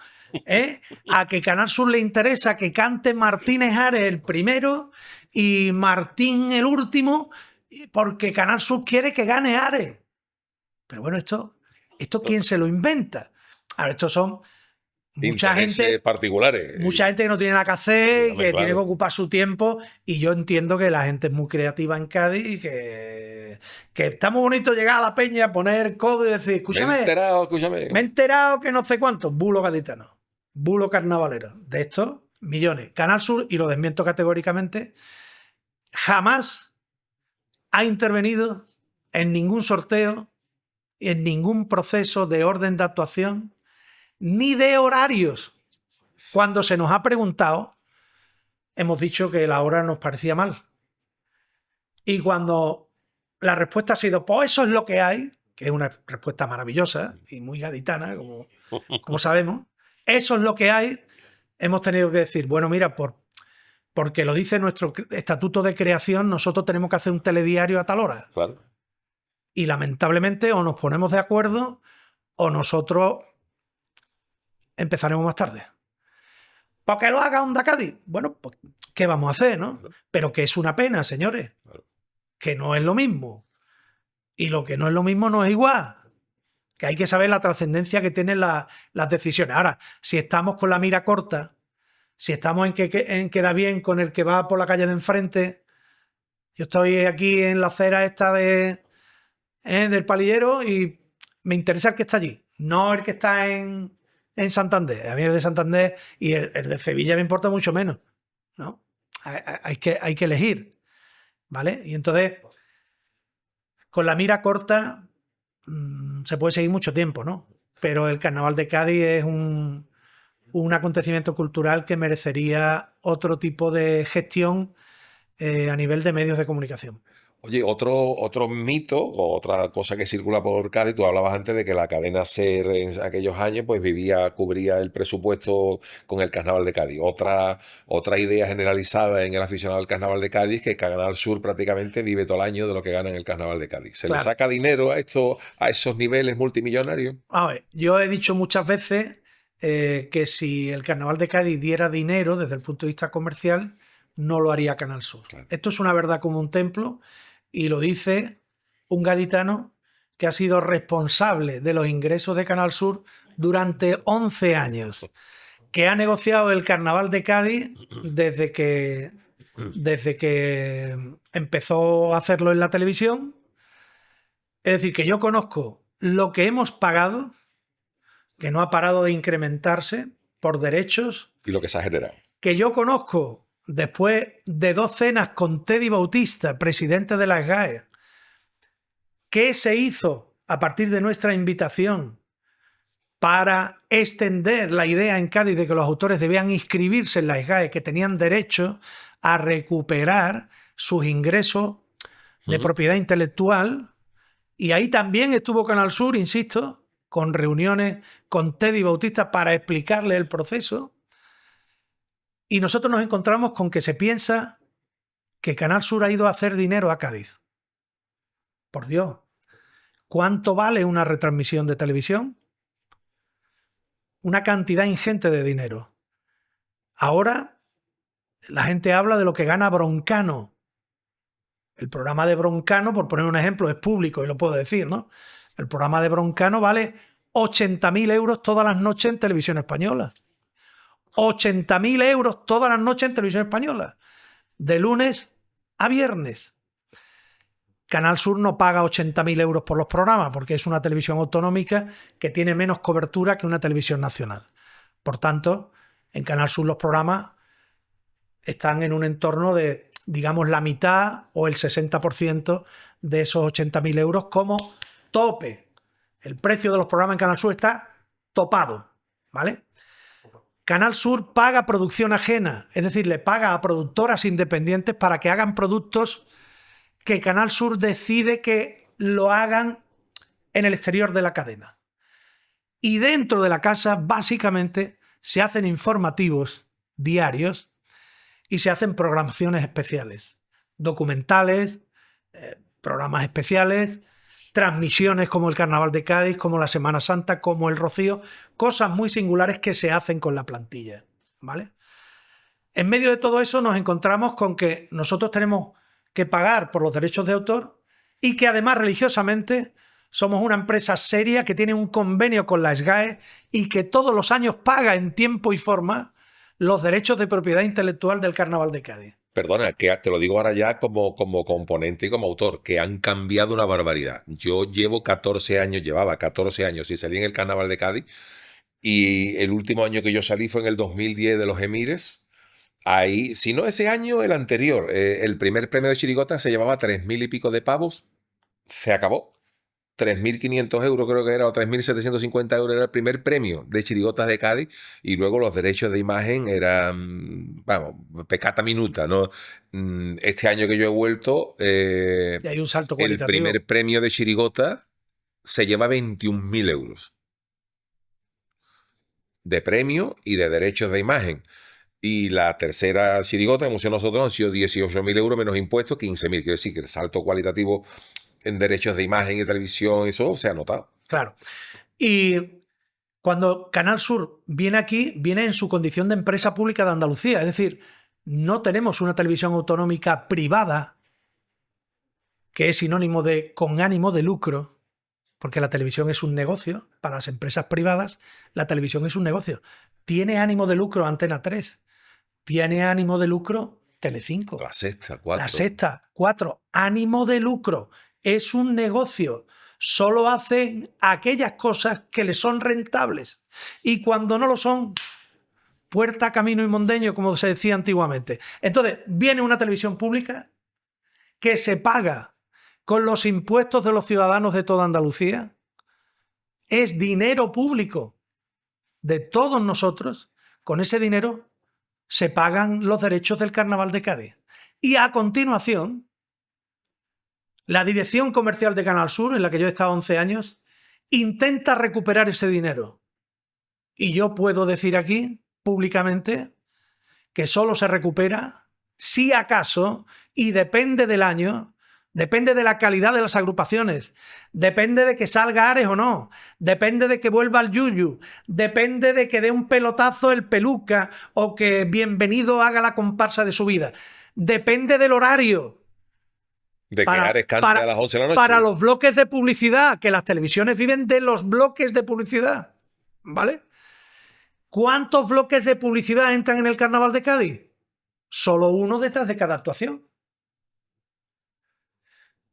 A que Canal Sur le interesa que cante Martínez Ares el primero y Martín el último, porque Canal Sur quiere que gane Ares. Pero bueno, esto ¿quién se lo inventa? Ahora, estos son mucha gente particulares. Mucha gente que no tiene nada que hacer y que tiene que ocupar su tiempo, y yo entiendo que la gente es muy creativa en Cádiz y que está muy bonito llegar a la peña, poner el codo y decir, escúchame, me he enterado que no sé cuántos, bulo gaditano, bulo carnavalero, de estos millones. Canal Sur, y lo desmiento categóricamente, jamás ha intervenido en ningún sorteo, en ningún proceso de orden de actuación, ni de horarios. Cuando se nos ha preguntado, hemos dicho que la hora nos parecía mal. Y cuando la respuesta ha sido, pues eso es lo que hay, que es una respuesta maravillosa y muy gaditana, como sabemos, eso es lo que hay, hemos tenido que decir, bueno, mira, porque lo dice nuestro estatuto de creación, nosotros tenemos que hacer un telediario a tal hora. Claro. Y lamentablemente o nos ponemos de acuerdo o nosotros empezaremos más tarde. ¿Por qué lo haga Onda Cádiz? Bueno, pues, ¿qué vamos a hacer, no? Claro. Pero que es una pena, señores. Claro. Que no es lo mismo. Y lo que no es lo mismo no es igual. Que hay que saber la trascendencia que tienen las decisiones. Ahora, si estamos con la mira corta, si estamos en que queda bien con el que va por la calle de enfrente, yo estoy aquí en la acera esta del Palillero y me interesa el que está allí, no el que está en Santander. A mí el de Santander y el de Sevilla me importa mucho menos, ¿no? Hay que elegir, ¿vale? Y entonces, con la mira corta se puede seguir mucho tiempo, ¿no? Pero el Carnaval de Cádiz es un acontecimiento cultural que merecería otro tipo de gestión a nivel de medios de comunicación. Oye, otro mito o otra cosa que circula por Cádiz, tú hablabas antes de que la cadena SER en aquellos años pues cubría el presupuesto con el Carnaval de Cádiz. Otra idea generalizada en el aficionado al Carnaval de Cádiz es que Canal Sur prácticamente vive todo el año de lo que gana en el Carnaval de Cádiz. ¿Se le saca dinero a esos niveles multimillonarios? A ver, yo he dicho muchas veces que si el Carnaval de Cádiz diera dinero desde el punto de vista comercial, no lo haría Canal Sur. Claro. Esto es una verdad como un templo. Y lo dice un gaditano que ha sido responsable de los ingresos de Canal Sur durante 11 años, que ha negociado el Carnaval de Cádiz desde que empezó a hacerlo en la televisión. Es decir, que yo conozco lo que hemos pagado, que no ha parado de incrementarse por derechos. Y lo que se ha generado. Que yo conozco después de 2 cenas con Teddy Bautista, presidente de la SGAE, ¿qué se hizo a partir de nuestra invitación para extender la idea en Cádiz de que los autores debían inscribirse en la SGAE, que tenían derecho a recuperar sus ingresos de propiedad intelectual? Y ahí también estuvo Canal Sur, insisto, con reuniones con Teddy Bautista para explicarle el proceso. Y nosotros nos encontramos con que se piensa que Canal Sur ha ido a hacer dinero a Cádiz. Por Dios, ¿cuánto vale una retransmisión de televisión? Una cantidad ingente de dinero. Ahora la gente habla de lo que gana Broncano. El programa de Broncano, por poner un ejemplo, es público y lo puedo decir, ¿no? El programa de Broncano vale 80.000 euros todas las noches en Televisión Española. 80.000 euros todas las noches en Televisión Española. De lunes a viernes. Canal Sur no paga 80.000 euros por los programas porque es una televisión autonómica que tiene menos cobertura que una televisión nacional. Por tanto, en Canal Sur los programas están en un entorno de, digamos, la mitad o el 60% de esos 80.000 euros como tope. El precio de los programas en Canal Sur está topado, ¿vale? Canal Sur paga producción ajena, es decir, le paga a productoras independientes para que hagan productos que Canal Sur decide que lo hagan en el exterior de la cadena. Y dentro de la casa, básicamente, se hacen informativos diarios y se hacen programaciones especiales, documentales, programas especiales, transmisiones como el Carnaval de Cádiz, como la Semana Santa, como el Rocío, cosas muy singulares que se hacen con la plantilla, ¿vale? En medio de todo eso nos encontramos con que nosotros tenemos que pagar por los derechos de autor y que además religiosamente somos una empresa seria que tiene un convenio con la SGAE y que todos los años paga en tiempo y forma los derechos de propiedad intelectual del Carnaval de Cádiz. Perdona, que te lo digo ahora ya como componente y como autor, que han cambiado una barbaridad. Yo llevaba 14 años y salí en el Carnaval de Cádiz, y el último año que yo salí fue en el 2010 de los Emires. Ahí, si no ese año, el anterior, el primer premio de chirigota se llevaba 3.000 y pico de pavos, se acabó. 3.500 euros creo que era, o 3.750 euros era el primer premio de chirigotas de Cádiz, y luego los derechos de imagen eran, vamos, peccata minuta, ¿no? Este año que yo he vuelto, Y hay un salto cualitativo. El primer premio de chirigota se lleva 21.000 euros de premio y de derechos de imagen. Y la tercera chirigota, hemos sido nosotros, han sido 18.000 euros menos impuestos, 15.000. Quiero decir que el salto cualitativo en derechos de imagen y televisión, eso se ha notado. Claro. Y cuando Canal Sur viene aquí, viene en su condición de empresa pública de Andalucía. Es decir, no tenemos una televisión autonómica privada, que es sinónimo de con ánimo de lucro, porque la televisión es un negocio. Para las empresas privadas, la televisión es un negocio. ¿Tiene ánimo de lucro Antena 3? ¿Tiene ánimo de lucro Telecinco? La Sexta, 4. La Sexta, 4. Ánimo de lucro. Es un negocio. Solo hacen aquellas cosas que les son rentables. Y cuando no lo son, puerta, camino y mondeño, como se decía antiguamente. Entonces, viene una televisión pública que se paga con los impuestos de los ciudadanos de toda Andalucía. Es dinero público de todos nosotros. Con ese dinero se pagan los derechos del Carnaval de Cádiz. Y a continuación, la dirección comercial de Canal Sur, en la que yo he estado 11 años, intenta recuperar ese dinero. Y yo puedo decir aquí, públicamente, que solo se recupera, si acaso, y depende del año, depende de la calidad de las agrupaciones, depende de que salga Ares o no, depende de que vuelva el Yuyu, depende de que dé un pelotazo el Peluca o que Bienvenido haga la comparsa de su vida. Depende del horario. De que Ares cante a las 11 de la noche. Para los bloques de publicidad, que las televisiones viven de los bloques de publicidad, ¿vale? ¿Cuántos bloques de publicidad entran en el Carnaval de Cádiz? Solo uno detrás de cada actuación.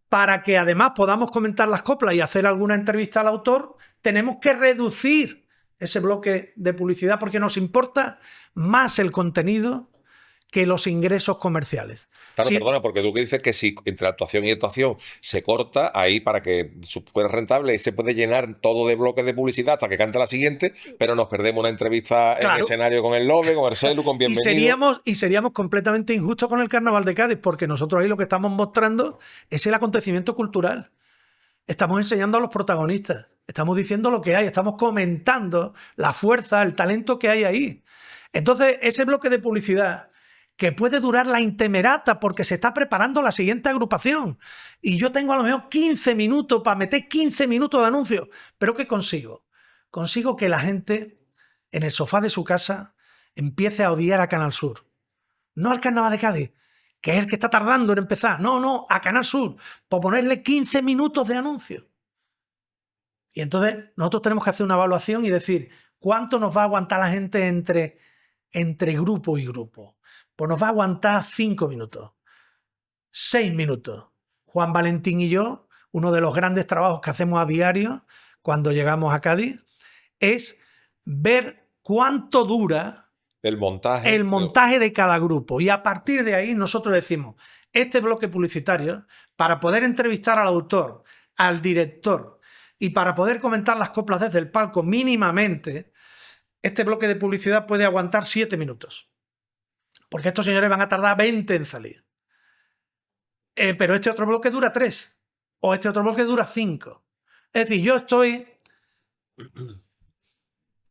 Para que además podamos comentar las coplas y hacer alguna entrevista al autor, tenemos que reducir ese bloque de publicidad porque nos importa más el contenido que los ingresos comerciales. Claro, Sí, perdona, porque tú que dices que si entre actuación y actuación se corta, ahí para que fuera rentable se puede llenar todo de bloques de publicidad hasta que cante la siguiente, pero nos perdemos una entrevista en claro. escenario con el Lobe, con Arcelu, con Bienvenido. Y seríamos completamente injustos con el Carnaval de Cádiz, porque nosotros ahí lo que estamos mostrando es el acontecimiento cultural. Estamos enseñando a los protagonistas, estamos diciendo lo que hay, estamos comentando la fuerza, el talento que hay ahí. Entonces, ese bloque de publicidad que puede durar la intemerata porque se está preparando la siguiente agrupación y yo tengo a lo mejor 15 minutos para meter 15 minutos de anuncio, pero ¿qué consigo? Consigo que la gente en el sofá de su casa empiece a odiar a Canal Sur, no al Carnaval de Cádiz, que es el que está tardando en empezar. No, a Canal Sur, por ponerle 15 minutos de anuncio. Y entonces nosotros tenemos que hacer una evaluación y decir, ¿cuánto nos va a aguantar la gente entre grupo y grupo? Pues nos va a aguantar 5 minutos, 6 minutos. Juan Valentín y yo, uno de los grandes trabajos que hacemos a diario cuando llegamos a Cádiz, es ver cuánto dura El montaje de cada grupo. Y a partir de ahí nosotros decimos, este bloque publicitario, para poder entrevistar al autor, al director y para poder comentar las coplas desde el palco mínimamente, este bloque de publicidad puede aguantar 7 minutos. Porque estos señores van a tardar 20 en salir. Pero este otro bloque dura 3. O este otro bloque dura 5. Es decir, yo estoy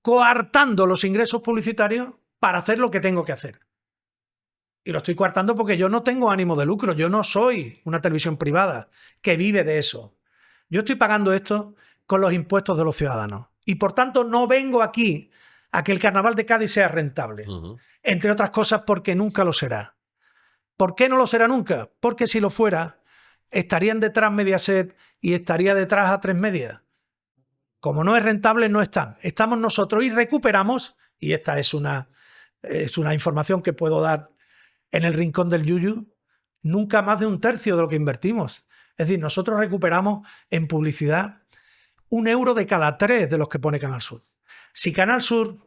coartando los ingresos publicitarios para hacer lo que tengo que hacer. Y lo estoy coartando porque yo no tengo ánimo de lucro. Yo no soy una televisión privada que vive de eso. Yo estoy pagando esto con los impuestos de los ciudadanos. Y por tanto no vengo aquí a que el Carnaval de Cádiz sea rentable. Entre otras cosas porque nunca lo será. ¿Por qué no lo será nunca? Porque si lo fuera, estarían detrás Mediaset y estaría detrás A3 Media. Como no es rentable, no están. Estamos nosotros y recuperamos, y esta es una información que puedo dar en el rincón del Yuyu, nunca más de 1/3 de lo que invertimos. Es decir, nosotros recuperamos en publicidad 1 euro de cada 3 de los que pone Canal Sur. Si Canal Sur,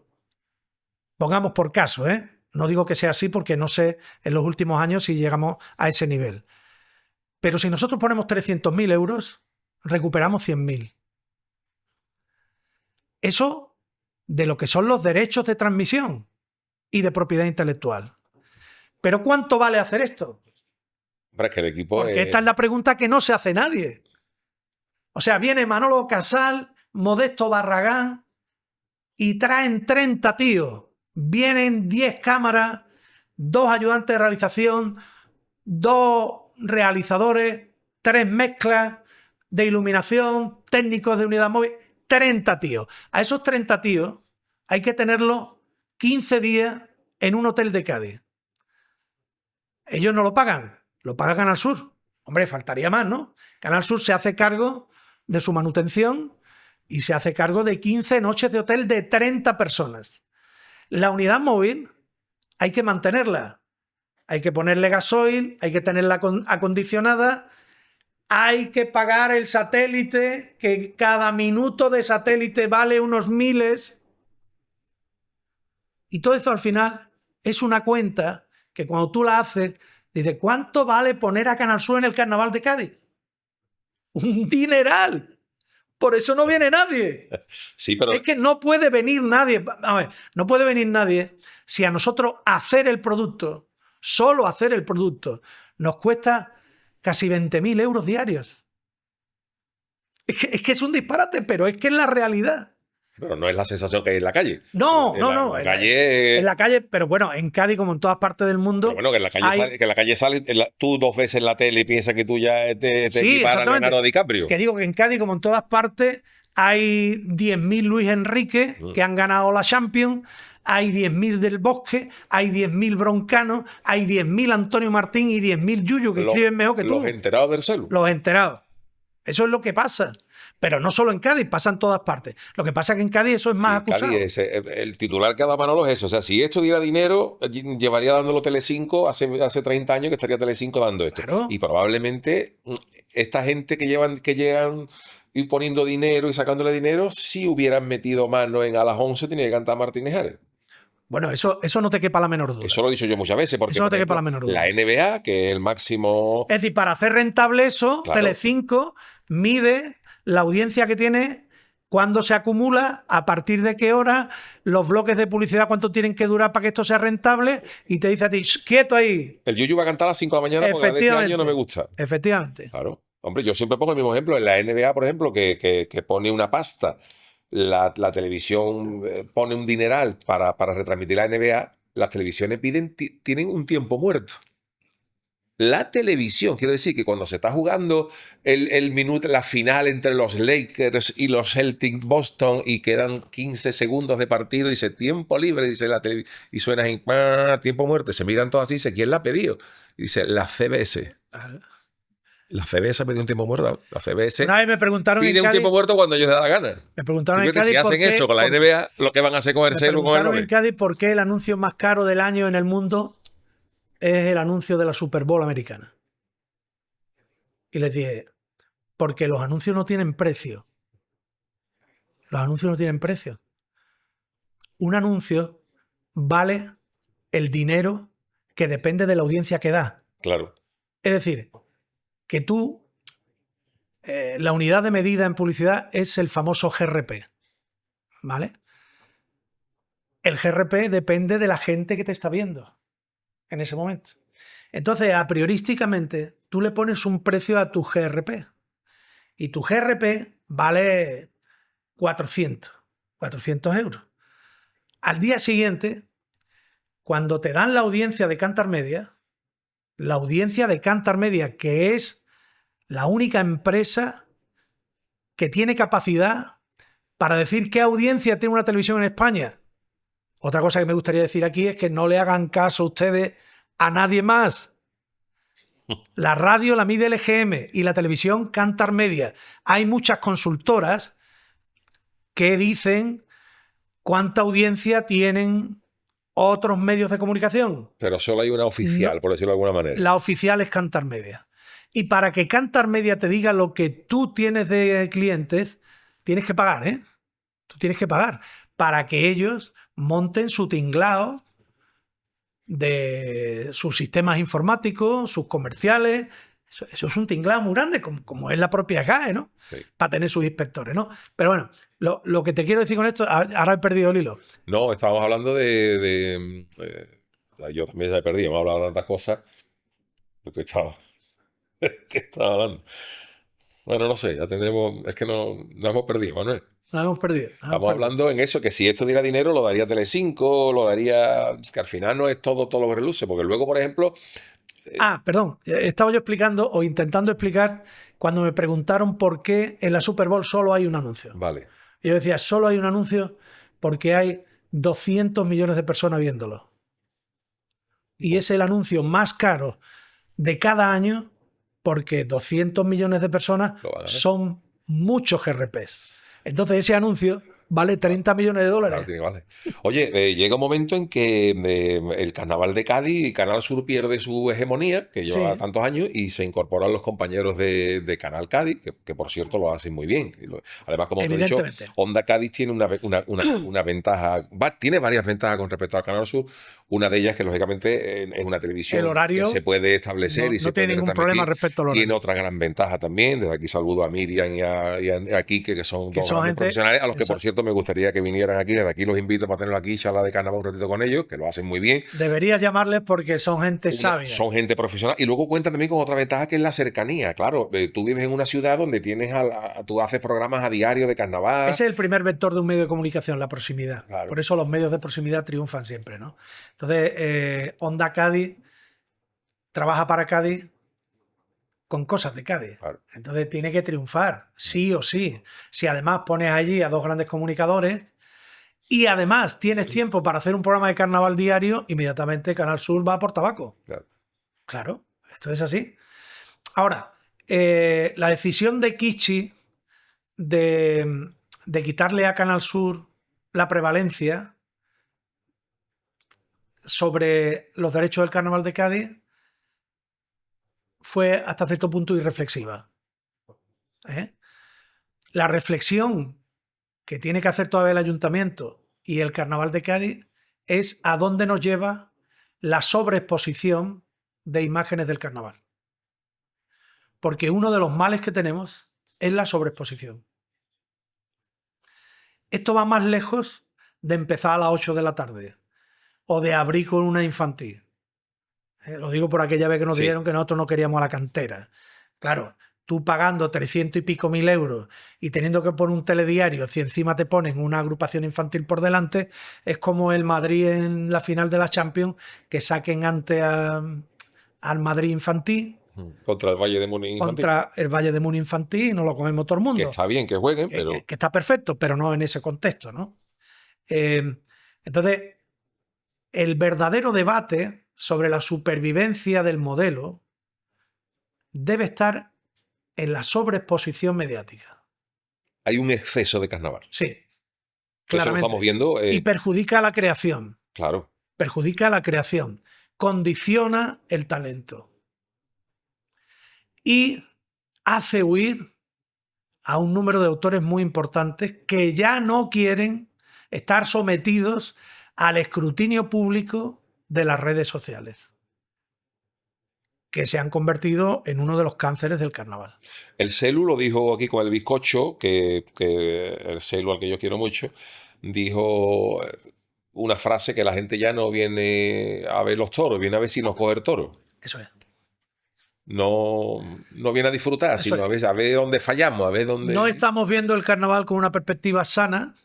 pongamos por caso, no digo que sea así porque no sé en los últimos años si llegamos a ese nivel, pero si nosotros ponemos 300.000 euros, recuperamos 100.000. Eso de lo que son los derechos de transmisión y de propiedad intelectual. ¿Pero cuánto vale hacer esto? Hombre, que el equipo Porque esta es la pregunta que no se hace nadie. O sea, viene Manolo Casal, Modesto Barragán y traen 30 tíos. Vienen 10 cámaras, 2 ayudantes de realización, 2 realizadores, 3 mezclas de iluminación, técnicos de unidad móvil, 30 tíos. A esos 30 tíos hay que tenerlos 15 días en un hotel de Cádiz. Ellos no lo paga Canal Sur. Hombre, faltaría más, ¿no? Canal Sur se hace cargo de su manutención y se hace cargo de 15 noches de hotel de 30 personas. La unidad móvil hay que mantenerla. Hay que ponerle gasoil, hay que tenerla acondicionada, hay que pagar el satélite, que cada minuto de satélite vale unos miles. Y todo eso al final es una cuenta que cuando tú la haces, dices, ¿cuánto vale poner a Canal Sur en el Carnaval de Cádiz? ¡Un dineral! Por eso no viene nadie. Sí, pero es que no puede venir nadie. A ver, no puede venir nadie si a nosotros hacer el producto, solo hacer el producto, nos cuesta casi 20.000 euros diarios. Es que es un disparate, pero es que es la realidad. Pero no es la sensación que hay en la calle. No. En la calle, pero bueno, en Cádiz, como en todas partes del mundo. Pero bueno, que en la calle sale tú 2 veces en la tele y piensas que tú ya te equiparas a Leonardo DiCaprio. Que digo que en Cádiz, como en todas partes, hay 10.000 Luis Enrique que han ganado la Champions, hay 10.000 del Bosque, hay 10.000 Broncano, hay 10.000 Antonio Martín y 10.000 Yuyu que escriben mejor que tú. Los enterados del celu. Los enterados. Eso es lo que pasa. Pero no solo en Cádiz, pasa en todas partes. Lo que pasa es que en Cádiz eso es más acusado. Cádiz, el titular que da Manolo es eso. O sea, si esto diera dinero, llevaría dándolo Telecinco hace 30 años que estaría Telecinco dando esto. Claro. Y probablemente esta gente que llegan y poniendo dinero y sacándole dinero, si hubieran metido mano en A las 11 tenía que cantar Martínez Ares. Bueno, eso no te quepa la menor duda. Eso lo he dicho yo muchas veces, porque Eso no por te quepa la ejemplo, menor duda. la NBA, que es el máximo... Es decir, para hacer rentable eso, Claro. Telecinco mide la audiencia que tiene, cuándo se acumula, a partir de qué hora, los bloques de publicidad, cuánto tienen que durar para que esto sea rentable, y te dice a ti, quieto ahí. El Yuyu va a cantar a las 5 de la mañana porque la de este año no me gusta. Efectivamente. Claro. Hombre, yo siempre pongo el mismo ejemplo. En la NBA, por ejemplo, que pone una pasta, la televisión pone un dineral para retransmitir la NBA, las televisiones tienen un tiempo muerto. La televisión, quiero decir que cuando se está jugando el minuto, la final entre los Lakers y los Celtics Boston y quedan 15 segundos de partido y dice tiempo libre, dice la televisión, y suena ahí, tiempo muerto, se miran todos así, dice, ¿quién la ha pedido? Y dice, la CBS. La CBS pide un tiempo muerto. La CBS Una vez me preguntaron pide en un Cádiz, tiempo muerto cuando ellos les da la gana. me preguntaron en Fíjate, Cádiz si hacen eso con la NBA, lo que van a hacer con el me celu, con el preguntaron en móvil. Cádiz por qué el anuncio más caro del año en el mundo es el anuncio de la Super Bowl americana. Y les dije, porque los anuncios no tienen precio. Los anuncios no tienen precio. Un anuncio vale el dinero que depende de la audiencia que da. Claro. Es decir, que tú, la unidad de medida en publicidad es el famoso GRP. ¿Vale? El GRP depende de la gente que te está viendo en ese momento. Entonces, a priorísticamente, tú le pones un precio a tu GRP. Y tu GRP vale 400 euros. Al día siguiente, cuando te dan la audiencia de Kantar Media, que es la única empresa que tiene capacidad para decir qué audiencia tiene una televisión en España. Otra cosa que me gustaría decir aquí es que no le hagan caso ustedes a nadie más. La radio la mide el EGM y la televisión Kantar Media. Hay muchas consultoras que dicen cuánta audiencia tienen otros medios de comunicación. Pero solo hay una oficial, No, por decirlo de alguna manera. la oficial es Kantar Media. Y para que Kantar Media te diga lo que tú tienes de clientes, tienes que pagar, ¿eh? Tú tienes que pagar para que ellos monten su tinglao de sus sistemas informáticos, sus comerciales. Eso es un tinglao muy grande, como es la propia GAE, ¿no? Sí. Para tener sus inspectores, ¿no? Pero bueno, lo que te quiero decir con esto, ahora he perdido el hilo. No, estábamos hablando yo también ya he perdido, hemos hablado de tantas cosas. ¿Qué estaba hablando? Bueno, no sé, ya tendremos... Es que no hemos perdido, Manuel. Nos hemos perdido. Estamos hablando en eso, que si esto diera dinero, lo daría Telecinco, lo daría... Que al final no es todo lo que reluce, porque luego, por ejemplo... Perdón. Estaba yo explicando o intentando explicar cuando me preguntaron por qué en la Super Bowl solo hay un anuncio. Vale. Y yo decía, solo hay un anuncio porque hay 200 millones de personas viéndolo. Y es el anuncio más caro de cada año porque 200 millones de personas son muchos GRPs. Entonces ese anuncio vale 30 millones de dólares. Claro, vale. Oye, llega un momento en que el Carnaval de Cádiz y Canal Sur pierde su hegemonía, que lleva tantos años, y se incorporan los compañeros de Canal Cádiz, que por cierto lo hacen muy bien. Además, como tú has dicho, Onda Cádiz tiene una ventaja, tiene varias ventajas con respecto al Canal Sur. Una de ellas que, lógicamente, es una televisión el horario que se puede establecer y se puede tiene ningún problema respecto al horario. Tiene otra gran ventaja también. Desde aquí saludo a Miriam y a Quique, que son dos grandes profesionales, a los que, por cierto, me gustaría que vinieran aquí. Desde aquí los invito para tenerlo aquí, charla de carnaval un ratito con ellos, que lo hacen muy bien. Deberías llamarles porque son gente sabia. Son gente profesional. Y luego cuentan también con otra ventaja, que es la cercanía. Claro, tú vives en una ciudad donde tienes tú haces programas a diario de carnaval. Ese es el primer vector de un medio de comunicación, la proximidad. Claro. Por eso los medios de proximidad triunfan siempre, ¿no? Entonces, Onda Cádiz trabaja para Cádiz con cosas de Cádiz. Claro. Entonces tiene que triunfar, sí o sí. Si además pones allí a dos grandes comunicadores y además tienes tiempo para hacer un programa de carnaval diario, inmediatamente Canal Sur va por tabaco. Claro, esto es así. Ahora, la decisión de Kichi de quitarle a Canal Sur la prevalencia sobre los derechos del Carnaval de Cádiz fue hasta cierto punto irreflexiva. La reflexión que tiene que hacer todavía el Ayuntamiento y el Carnaval de Cádiz es a dónde nos lleva la sobreexposición de imágenes del carnaval. Porque uno de los males que tenemos es la sobreexposición. Esto va más lejos de empezar a las 8 de la tarde o de abrir con una infantil. Lo digo por aquella vez que nos dijeron que nosotros no queríamos a la cantera. Claro, tú pagando 300 y pico mil euros y teniendo que poner un telediario, si encima te ponen una agrupación infantil por delante, es como el Madrid en la final de la Champions, que saquen antes al Madrid infantil. Contra el Valle de Múnich infantil. Contra el Valle de Múnich infantil y nos lo comemos todo el mundo. Que está bien que jueguen, pero... Que está perfecto, pero no en ese contexto, ¿no? Entonces, el verdadero debate sobre la supervivencia del modelo debe estar en la sobreexposición mediática. Hay un exceso de carnaval. Sí, claramente. Eso lo estamos viendo. Y perjudica a la creación. Claro. Perjudica a la creación. Condiciona el talento. Y hace huir a un número de autores muy importantes que ya no quieren estar sometidos al escrutinio público de las redes sociales, que se han convertido en uno de los cánceres del carnaval. El Celu lo dijo aquí con el bizcocho, que el Celu, al que yo quiero mucho, dijo una frase que la gente ya no viene a ver los toros, viene a ver si nos coge el toro. Eso es. No viene a disfrutar, Eso sino es. a ver dónde fallamos, a ver dónde... No estamos viendo el carnaval con una perspectiva sana,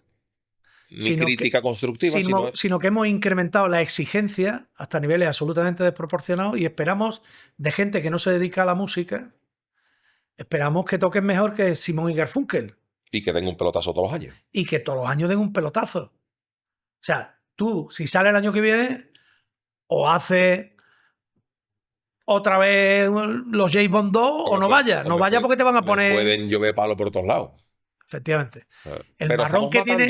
ni crítica constructiva, sino que hemos incrementado la exigencia hasta niveles absolutamente desproporcionados y esperamos de gente que no se dedica a la música, esperamos que toquen mejor que Simón y Garfunkel. Y que den un pelotazo todos los años. Y que todos los años den un pelotazo. O sea, tú, si sale el año que viene, o haces otra vez los James Bond 2 o no vayas. No vayas porque te van a poner... Pueden llover palos por todos lados. Efectivamente. El marrón que tiene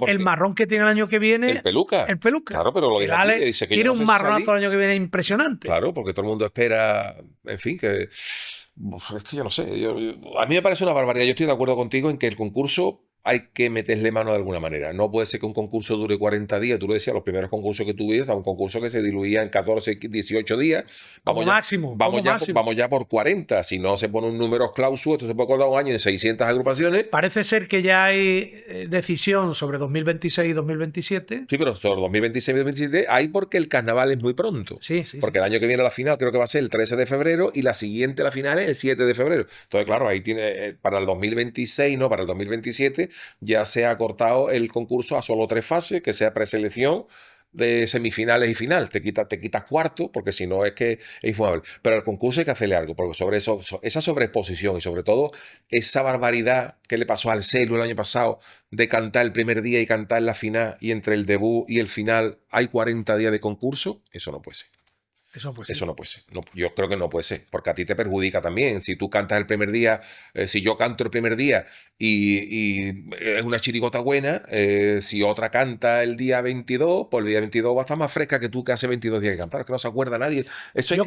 el marrón que tiene el año que viene... El Peluca. El Peluca. Claro, pero lo dice aquí, que dice que tiene un marronazo el año que viene impresionante. Claro, porque todo el mundo espera... En fin, que... Es que yo no sé. A mí me parece una barbaridad. Yo estoy de acuerdo contigo en que el concurso hay que meterle mano de alguna manera. No puede ser que un concurso dure 40 días. Tú lo decías, los primeros concursos que tuviste, un concurso que se diluía en 14, 18 días. Como máximo. Vamos ya por 40. Si no se pone un número clausus, esto se puede acordar un año en 600 agrupaciones. Parece ser que ya hay decisión sobre 2026 y 2027. Sí, pero sobre 2026 y 2027 hay porque el carnaval es muy pronto. Sí. Porque el año que viene la final creo que va a ser el 13 de febrero y la siguiente la final es el 7 de febrero. Entonces, claro, ahí tiene para el 2026, no, para el 2027 ya se ha cortado el concurso a solo 3 fases, que sea preselección, de semifinales y final. Te quitas cuarto, porque si no es que es infumable. Pero al concurso hay que hacerle algo, porque sobre eso, esa sobreexposición y sobre todo esa barbaridad que le pasó al Celu el año pasado de cantar el primer día y cantar la final, y entre el debut y el final hay 40 días de concurso, eso no puede ser. Eso no puede ser. No, yo creo que no puede ser, porque a ti te perjudica también. Si tú cantas el primer día, si yo canto el primer día y es una chirigota buena, si otra canta el día 22, pues el día 22 va a estar más fresca que tú que hace 22 días que cantar. Es que no se acuerda nadie. Eso yo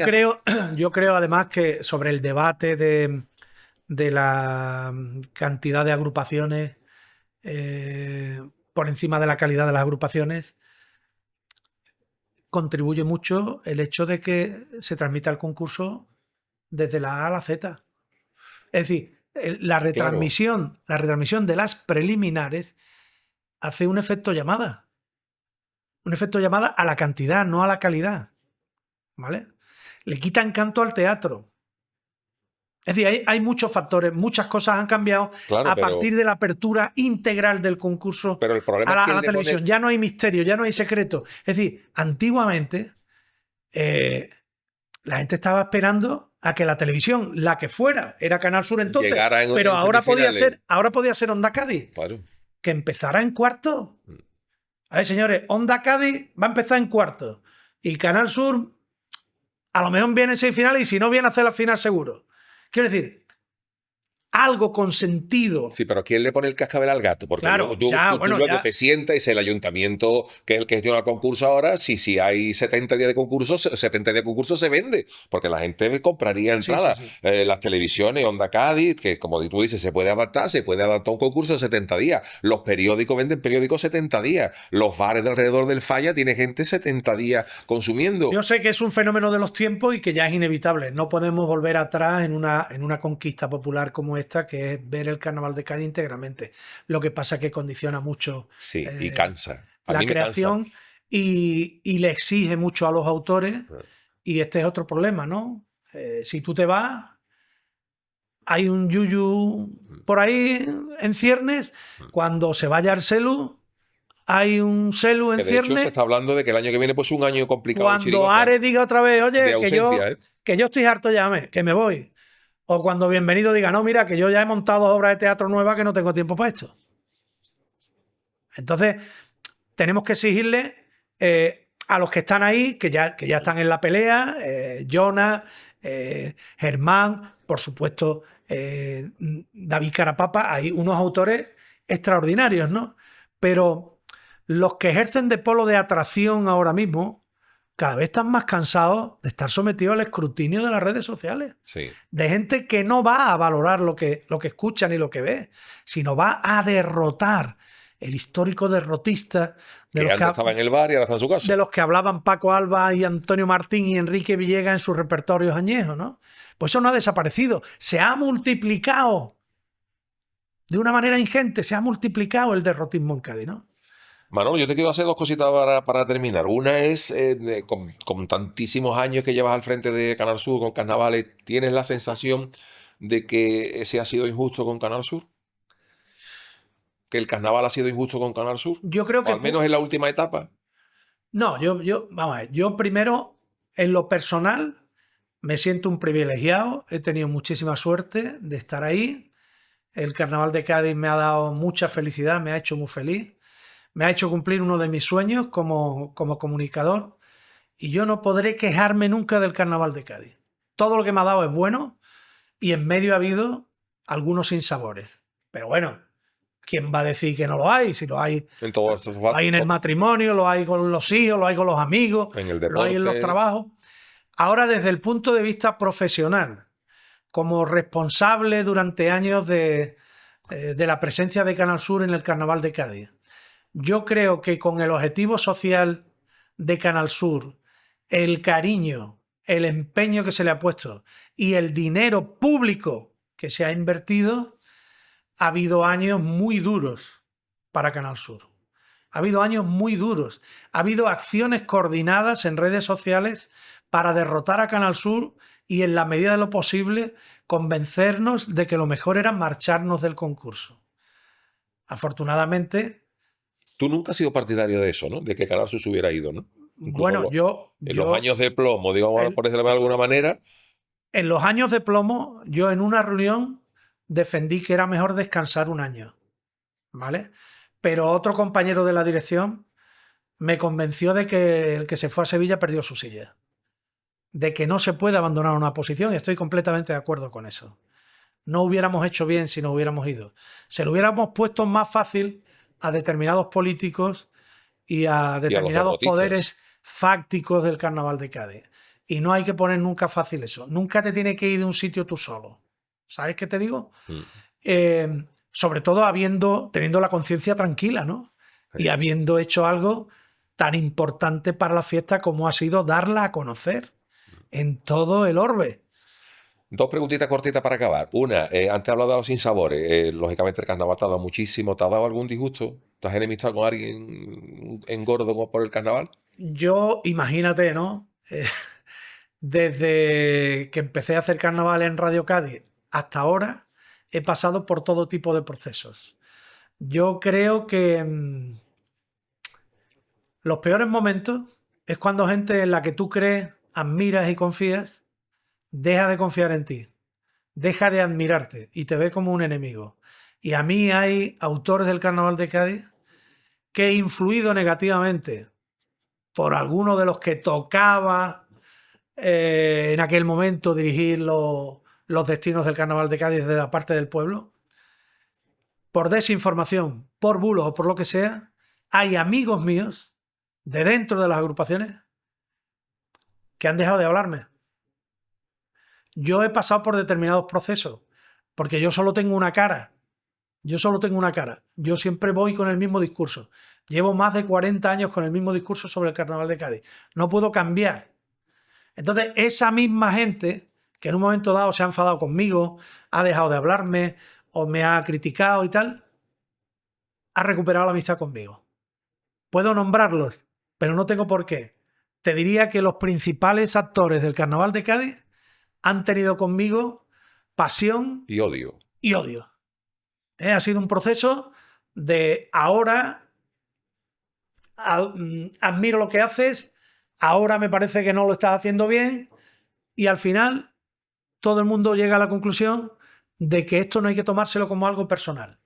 creo además que sobre el debate de la cantidad de agrupaciones por encima de la calidad de las agrupaciones, contribuye mucho el hecho de que se transmita el concurso desde la A a la Z. Es decir, la retransmisión de las preliminares hace un efecto llamada. Un efecto llamada a la cantidad, no a la calidad. ¿Vale? Le quitan canto al teatro. Es decir, hay muchos factores, muchas cosas han cambiado a partir de la apertura integral del concurso pero el problema a la televisión. Ya no hay misterio, ya no hay secreto. Es decir, antiguamente la gente estaba esperando a que la televisión, la que fuera, era Canal Sur entonces, pero ahora podía ser Onda Cádiz, que empezara en cuarto. A ver, señores, Onda Cádiz va a empezar en cuarto y Canal Sur a lo mejor viene en 6 finales y si no viene a hacer la final seguro. Quiero decir, algo con sentido. Sí, pero ¿quién le pone el cascabel al gato? Porque Claro, luego tú ya, bueno, luego ya. te sientas y es el ayuntamiento que es el que gestiona el concurso ahora. Si hay 70 días de concurso, 70 días de concurso se vende, porque la gente compraría Sí, sí, entradas. sí. Las televisiones, Onda Cádiz, que como tú dices, se puede adaptar un concurso de 70 días. Los periódicos venden periódicos 70 días. Los bares de alrededor del Falla tiene gente 70 días consumiendo. Yo sé que es un fenómeno de los tiempos y que ya es inevitable. No podemos volver atrás en una conquista popular como esta, que es ver el Carnaval de Cádiz íntegramente. Lo que pasa es que condiciona mucho Sí, y cansa. A la mí me cansa. creación y le exige mucho a los autores. Y este es otro problema, ¿no? Si tú te vas, hay un yuyu por ahí en ciernes. Cuando se vaya Arcelu, hay un celu en Que de hecho se ciernes. está hablando de que el año que viene pues, es un año complicado en Cuando Chirigota, Ares diga otra vez, de oye, ausencia, ¿eh? que yo estoy harto ya, que me voy. O cuando Bienvenido diga, no, mira, que yo ya he montado obras de teatro nuevas que no tengo tiempo para esto. Entonces, tenemos que exigirle a los que están ahí, que ya están en la pelea, Jonas, Germán, por supuesto, David Carapapa, hay unos autores extraordinarios, ¿no? Pero los que ejercen de polo de atracción ahora mismo, cada vez están más cansados de estar sometidos al escrutinio de las redes sociales. Sí. De gente que no va a valorar lo que escucha ni lo que ve, sino va a derrotar. El histórico derrotista Que antes estaba en el bar y ahora está en su casa. de los que hablaban Paco Alba y Antonio Martín y Enrique Villegas en sus repertorios añejos, ¿no? Pues eso no ha desaparecido, se ha multiplicado de una manera ingente, se ha multiplicado el derrotismo en Cádiz, ¿no? Manolo, yo te quiero hacer dos cositas para terminar. Una es, con tantísimos años que llevas al frente de Canal Sur con carnavales, ¿tienes la sensación de que ese ha sido injusto con Canal Sur? ¿Que el carnaval ha sido injusto con Canal Sur? Yo creo O que... al menos en la última etapa. No, vamos a ver, yo primero, en lo personal, me siento un privilegiado, he tenido muchísima suerte de estar ahí. El Carnaval de Cádiz me ha dado mucha felicidad, me ha hecho muy feliz, me ha hecho cumplir uno de mis sueños como comunicador y yo no podré quejarme nunca del Carnaval de Cádiz. Todo lo que me ha dado es bueno y en medio ha habido algunos sinsabores. Pero bueno, ¿quién va a decir que no lo hay? Si lo hay, En todo esto, lo hay en el matrimonio, lo hay con los hijos, lo hay con los amigos, en el lo hay en los deporte. trabajos. Ahora, desde el punto de vista profesional, como responsable durante años de la presencia de Canal Sur en el Carnaval de Cádiz, yo creo que con el objetivo social de Canal Sur, el cariño, el empeño que se le ha puesto y el dinero público que se ha invertido, ha habido años muy duros para Canal Sur. Ha habido años muy duros. Ha habido acciones coordinadas en redes sociales para derrotar a Canal Sur y, en la medida de lo posible, convencernos de que lo mejor era marcharnos del concurso. Afortunadamente... Tú nunca has sido partidario de eso, ¿no? De que Canal Sur se hubiera ido, ¿no? Incluso Bueno, en los años de plomo, digamos, por decirlo de alguna manera. En los años de plomo, yo en una reunión defendí que era mejor descansar un año, ¿vale? Pero otro compañero de la dirección me convenció de que el que se fue a Sevilla perdió su silla, de que no se puede abandonar una posición, y estoy completamente de acuerdo con eso. No hubiéramos hecho bien si no hubiéramos ido. Se lo hubiéramos puesto más fácil a determinados políticos y a determinados poderes fácticos del Carnaval de Cádiz. Y no hay que poner nunca fácil eso. Nunca te tienes que ir de un sitio tú solo. ¿Sabes qué te digo? Sobre todo teniendo la conciencia tranquila, ¿no? Y habiendo hecho algo tan importante para la fiesta como ha sido darla a conocer en todo el orbe. Dos preguntitas cortitas para acabar. Una, antes he hablado de los sinsabores. Lógicamente el carnaval te ha dado muchísimo. ¿Te ha dado algún disgusto? ¿Te has enemistado con alguien en gordo por el carnaval? Yo, imagínate, ¿no? Desde que empecé a hacer carnaval en Radio Cádiz hasta ahora, he pasado por todo tipo de procesos. Yo creo que los peores momentos es cuando gente en la que tú crees, admiras y confías, deja de confiar en ti, deja de admirarte y te ve como un enemigo. Y a mí hay autores del Carnaval de Cádiz que he influido negativamente por alguno de los que tocaba en aquel momento dirigir los los destinos del Carnaval de Cádiz desde la parte del pueblo, por desinformación, por bulos o por lo que sea, hay amigos míos de dentro de las agrupaciones que han dejado de hablarme. Yo he pasado por determinados procesos, porque yo solo tengo una cara. Yo solo tengo una cara. Yo siempre voy con el mismo discurso. Llevo más de 40 años con el mismo discurso sobre el Carnaval de Cádiz. No puedo cambiar. Entonces, esa misma gente que en un momento dado se ha enfadado conmigo, ha dejado de hablarme o me ha criticado y tal, ha recuperado la amistad conmigo. Puedo nombrarlos, pero no tengo por qué. Te diría que los principales actores del Carnaval de Cádiz han tenido conmigo pasión Y odio. y odio. Ha sido un proceso de ahora admiro lo que haces, ahora me parece que no lo estás haciendo bien, y al final todo el mundo llega a la conclusión de que esto no hay que tomárselo como algo personal,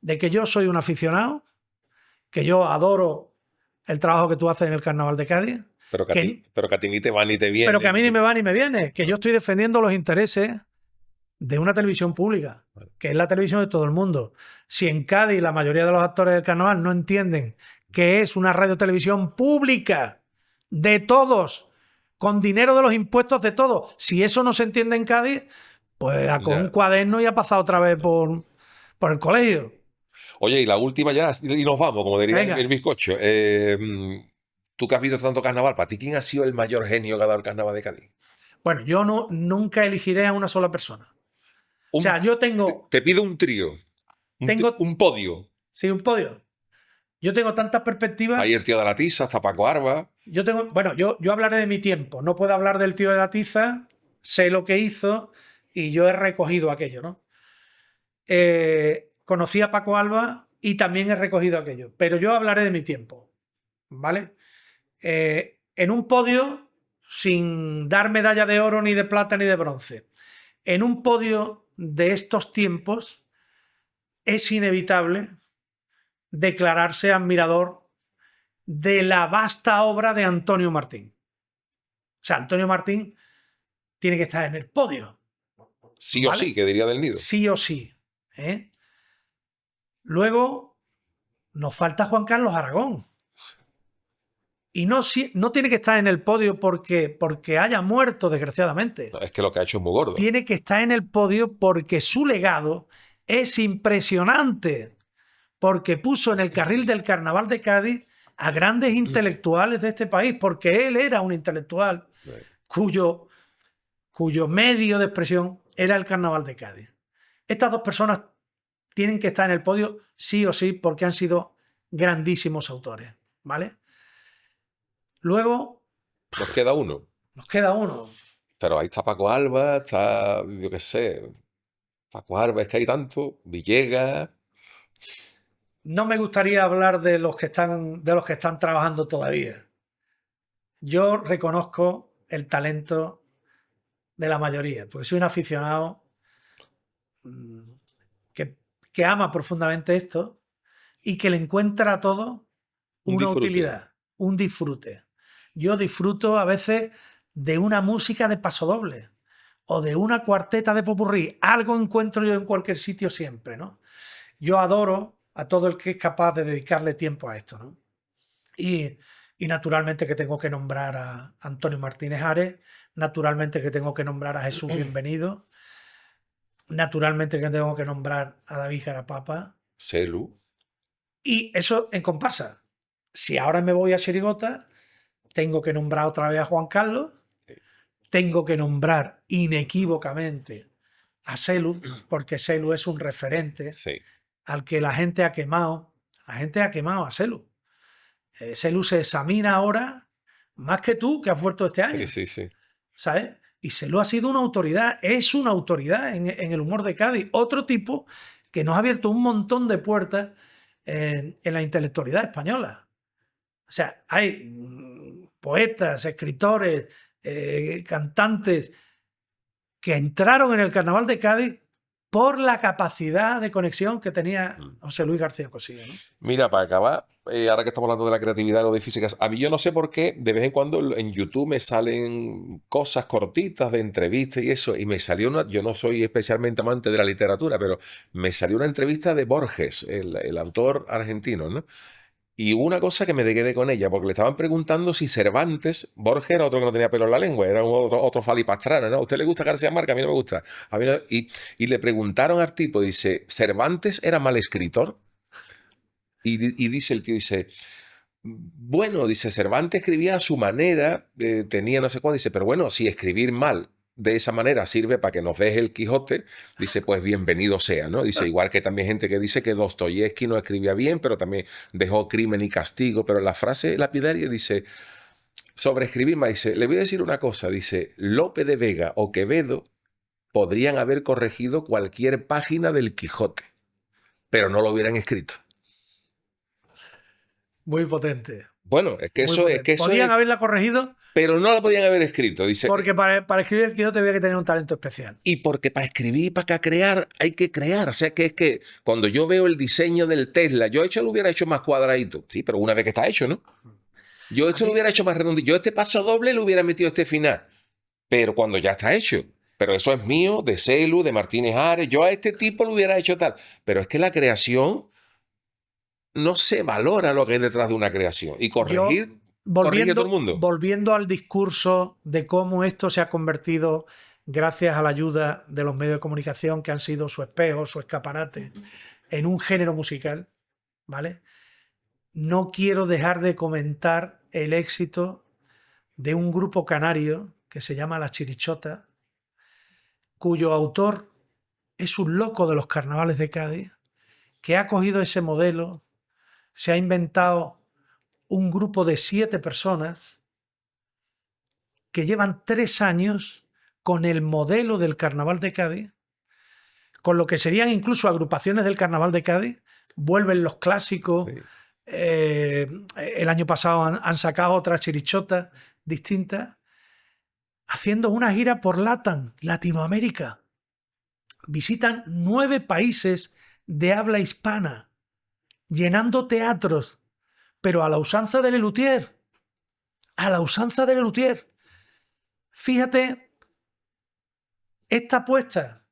de que yo soy un aficionado, que yo adoro el trabajo que tú haces en el Carnaval de Cádiz, Pero que a ti ni te va ni te viene. pero que a mí ni me va ni me viene, que yo estoy defendiendo los intereses de una televisión pública, que es la televisión de todo el mundo. Si en Cádiz la mayoría de los actores del carnaval no entienden que es una radiotelevisión pública de todos, con dinero de los impuestos de todos, si eso no se entiende en Cádiz, pues con un cuaderno y ha pasado otra vez por el colegio. Oye, y la última ya, y nos vamos, como diría el bizcocho. Tú que has visto tanto carnaval, ¿para ti quién ha sido el mayor genio que ha dado el Carnaval de Cádiz? Bueno, yo nunca elegiré a una sola persona. O sea, yo tengo... Te pido un trío. Un podio. Sí, un podio. Yo tengo tantas perspectivas. Ahí el tío de la tiza, hasta Paco Arba. Yo hablaré de mi tiempo. No puedo hablar del tío de la tiza. Sé lo que hizo y yo he recogido aquello, ¿no? Conocí a Paco Alba y también he recogido aquello. Pero yo hablaré de mi tiempo, ¿vale? En un podio, sin dar medalla de oro, ni de plata, ni de bronce. En un podio de estos tiempos es inevitable declararse admirador de la vasta obra de Antonio Martín. O sea, Antonio Martín tiene que estar en el podio. Sí, ¿vale? O sí, que diría Del Nido. Sí o sí. Luego nos falta Juan Carlos Aragón. Y no tiene que estar en el podio porque haya muerto, desgraciadamente. Es que lo que ha hecho es muy gordo. Tiene que estar en el podio porque su legado es impresionante. Porque puso en el carril del Carnaval de Cádiz a grandes intelectuales de este país, porque él era un intelectual cuyo medio de expresión era el Carnaval de Cádiz. Estas dos personas tienen que estar en el podio sí o sí porque han sido grandísimos autores, ¿vale? Luego... Nos queda uno. Pero ahí está Paco Alba, está, yo qué sé, Paco Alba, es que hay tanto, Villegas... No me gustaría hablar de los que están trabajando todavía. Yo reconozco el talento de la mayoría, porque soy un aficionado que ama profundamente esto y que le encuentra a todo una utilidad, un disfrute. Yo disfruto a veces de una música de pasodoble o de una cuarteta de popurrí. Algo encuentro yo en cualquier sitio siempre, ¿no? Yo adoro a todo el que es capaz de dedicarle tiempo a esto, ¿no? Y naturalmente que tengo que nombrar a Antonio Martínez Ares, naturalmente que tengo que nombrar a Jesús Bienvenido, naturalmente que tengo que nombrar a David Carapapa. Celu. Y eso en comparsa. Si ahora me voy a Chirigota, tengo que nombrar otra vez a Juan Carlos, tengo que nombrar inequívocamente a Celu, porque Celu es un referente al que la gente ha quemado. La gente ha quemado a Celu. Celu se examina ahora más que tú, que has vuelto este año. Sí. ¿Sabes? Y Celu ha sido una autoridad, es una autoridad en el humor de Cádiz. Otro tipo que nos ha abierto un montón de puertas en la intelectualidad española. O sea, hay poetas, escritores, cantantes que entraron en el Carnaval de Cádiz por la capacidad de conexión que tenía José Luis García Cosío, ¿no? Mira, para acabar, ahora que estamos hablando de la creatividad o de físicas, a mí yo no sé por qué, de vez en cuando en YouTube me salen cosas cortitas de entrevistas y eso, y me salió una, yo no soy especialmente amante de la literatura, pero me salió una entrevista de Borges, el autor argentino, ¿no? Y hubo una cosa que me quedé con ella, porque le estaban preguntando si Cervantes, Borges era otro que no tenía pelo en la lengua, era otro Falipastrana, ¿no? ¿A usted le gusta García Márquez? A mí no me gusta. A mí no- y le preguntaron al tipo, dice, ¿Cervantes era mal escritor? Y dice el tío, dice, bueno, dice, Cervantes escribía a su manera, tenía no sé cuál, dice, pero bueno, si escribir mal de esa manera sirve para que nos deje el Quijote, dice, pues bienvenido sea, ¿no? Dice, igual que también gente que dice que Dostoyevsky no escribía bien, pero también dejó Crimen y Castigo, pero la frase lapidaria dice, sobre escribir mal, dice, le voy a decir una cosa, dice, Lope de Vega o Quevedo podrían haber corregido cualquier página del Quijote, pero no lo hubieran escrito. Muy potente. Bueno, es que Muy eso es potente. que eso Podían es, haberla corregido pero no la podían haber escrito, dice. porque para escribir el Quijote había que tener un talento especial. Y porque para escribir, para crear, hay que crear. O sea, que es que cuando yo veo el diseño del Tesla, yo lo hubiera hecho más cuadradito. Sí, pero una vez que está hecho, ¿no? Yo esto lo hubiera hecho más redondito. Yo este paso doble le hubiera metido este final. Pero cuando ya está hecho. Pero eso es mío, de Celu, de Martínez Ares. Yo a este tipo lo hubiera hecho tal. Pero es que la creación no se valora lo que hay detrás de una creación. Y corregir, corrige a todo el mundo. Volviendo al discurso de cómo esto se ha convertido, gracias a la ayuda de los medios de comunicación que han sido su espejo, su escaparate, en un género musical, ¿vale? No quiero dejar de comentar el éxito de un grupo canario que se llama La Chirichota, cuyo autor es un loco de los carnavales de Cádiz, que ha cogido ese modelo, se ha inventado un grupo de 7 personas que llevan 3 años con el modelo del Carnaval de Cádiz, con lo que serían incluso agrupaciones del Carnaval de Cádiz, vuelven los clásicos. Sí. El año pasado han sacado otras chirichotas distintas, haciendo una gira por LATAM, Latinoamérica. Visitan 9 países de habla hispana, llenando teatros, pero a la usanza de Lelutier. A la usanza de Lelutier. Fíjate, esta apuesta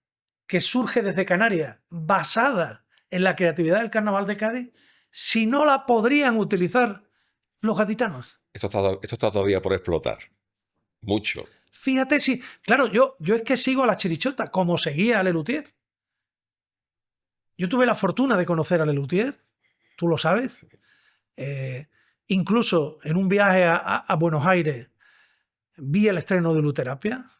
que surge desde Canarias, basada en la creatividad del Carnaval de Cádiz, si no la podrían utilizar los gaditanos. Esto está todavía por explotar. Mucho. Fíjate si... Claro, yo es que sigo a la Chirichota, como seguía a Lelutier. Yo tuve la fortuna de conocer a Lelutier, tú lo sabes. Incluso en un viaje a Buenos Aires vi el estreno de Luterapia.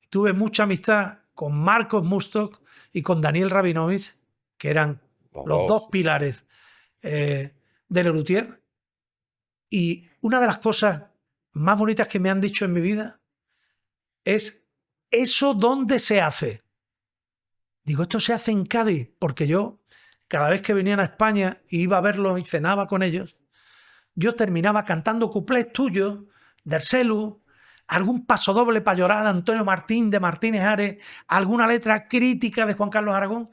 Tuve mucha amistad con Marcos Mustok y con Daniel Rabinovich, que eran los dos pilares de Lelutier. Y una de las cosas más bonitas que me han dicho en mi vida es: ¿eso dónde se hace? Digo, esto se hace en Cádiz, porque yo, cada vez que venían a España y iba a verlos y cenaba con ellos, yo terminaba cantando cuplés tuyos, del Celu, algún pasodoble para llorar de Antonio Martín, de Martínez Ares, alguna letra crítica de Juan Carlos Aragón,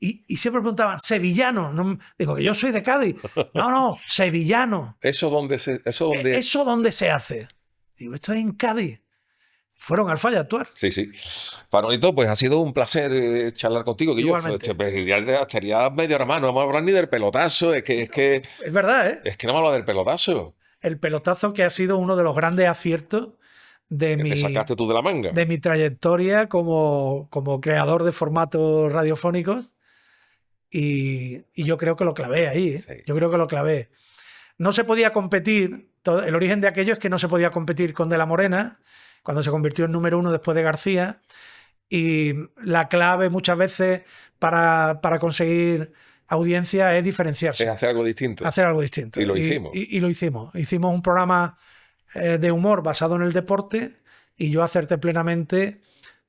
y siempre preguntaban, ¿sevillano? No, digo, que yo soy de Cádiz. No, sevillano. ¿Eso dónde se hace? Digo, esto es en Cádiz. Fueron al Falla a actuar. Sí. Farolito, pues ha sido un placer charlar contigo. Que igualmente. Yo estaría medio hermano, no vamos a hablar ni del pelotazo. Es que es verdad, ¿eh? Es que no me habla del pelotazo. El pelotazo, que ha sido uno de los grandes aciertos de que te sacaste tú de la manga. De mi trayectoria como creador de formatos radiofónicos. Y yo creo que lo clavé ahí, ¿eh? Sí. Yo creo que lo clavé. No se podía competir, el origen de aquello es que no se podía competir con De la Morena, cuando se convirtió en número 1 después de García, y la clave muchas veces para conseguir audiencia es diferenciarse. Es hacer algo distinto. Hacer algo distinto. Y lo hicimos. Y lo hicimos. Hicimos un programa de humor basado en el deporte, y yo acerté plenamente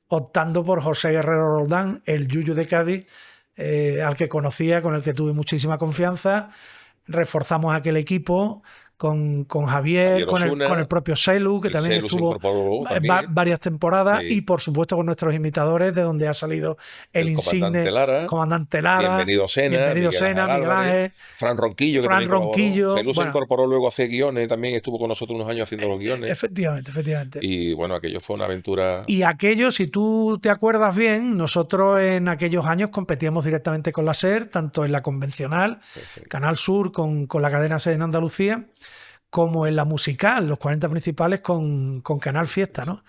optando por José Guerrero Roldán, el Yuyu de Cádiz, al que conocía, con el que tuve muchísima confianza. Reforzamos aquel equipo con Javier, Osuna, con el propio Selu, que también Selu se estuvo incorporó luego también. varias temporadas, Sí. y por supuesto con nuestros imitadores, de donde ha salido el insigne Comandante Lara, Bienvenido Sena, Miguel Ángel, Fran Ronquillo, que Fran también colaboró. Ronquillo. Selu se incorporó luego a hacer guiones, también estuvo con nosotros unos años haciendo los guiones. Efectivamente. Y bueno, aquello fue una aventura. Y aquello, si tú te acuerdas bien, nosotros en aquellos años competíamos directamente con la SER, tanto en la convencional, Sí. Canal Sur, con la cadena SER en Andalucía, como en la musical, los 40 principales con Canal Fiesta, ¿no?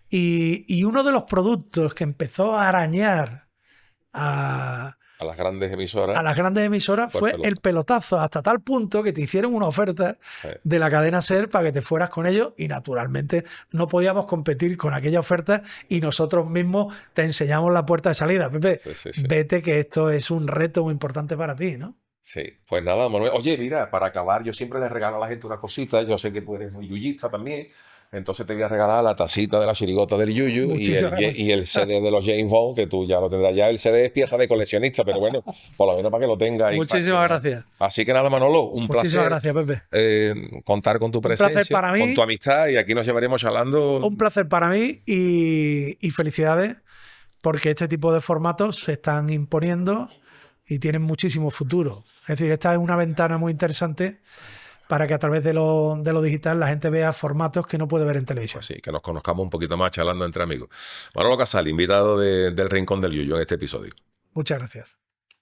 Y uno de los productos que empezó a arañar a las grandes emisoras fue el pelotazo, hasta tal punto que te hicieron una oferta de la cadena SER para que te fueras con ellos, y naturalmente no podíamos competir con aquella oferta, y nosotros mismos te enseñamos la puerta de salida. Pepe, sí. vete, que esto es un reto muy importante para ti, ¿no? Sí, pues nada, Manuel. Oye, mira, para acabar, yo siempre les regalo a la gente una cosita. Yo sé que tú eres muy yuyista también. Entonces te voy a regalar la tacita de la chirigota del Yuyu y el CD de los James Bond, que tú ya lo tendrás. Ya el CD es pieza de coleccionista, pero bueno, por lo menos para que lo tengas. Muchísimas gracias. Así que nada, Manolo, un Muchísimas placer. Gracias, Pepe. Contar con tu presencia, placer para mí, con tu amistad, y aquí nos llevaremos charlando. Un placer para mí, y felicidades, porque este tipo de formatos se están imponiendo y tienen muchísimo futuro. Es decir, esta es una ventana muy interesante para que a través de lo digital la gente vea formatos que no puede ver en televisión. Pues sí, que nos conozcamos un poquito más charlando entre amigos. Manolo Casal, invitado del Rincón del Yuyu en este episodio. Muchas gracias.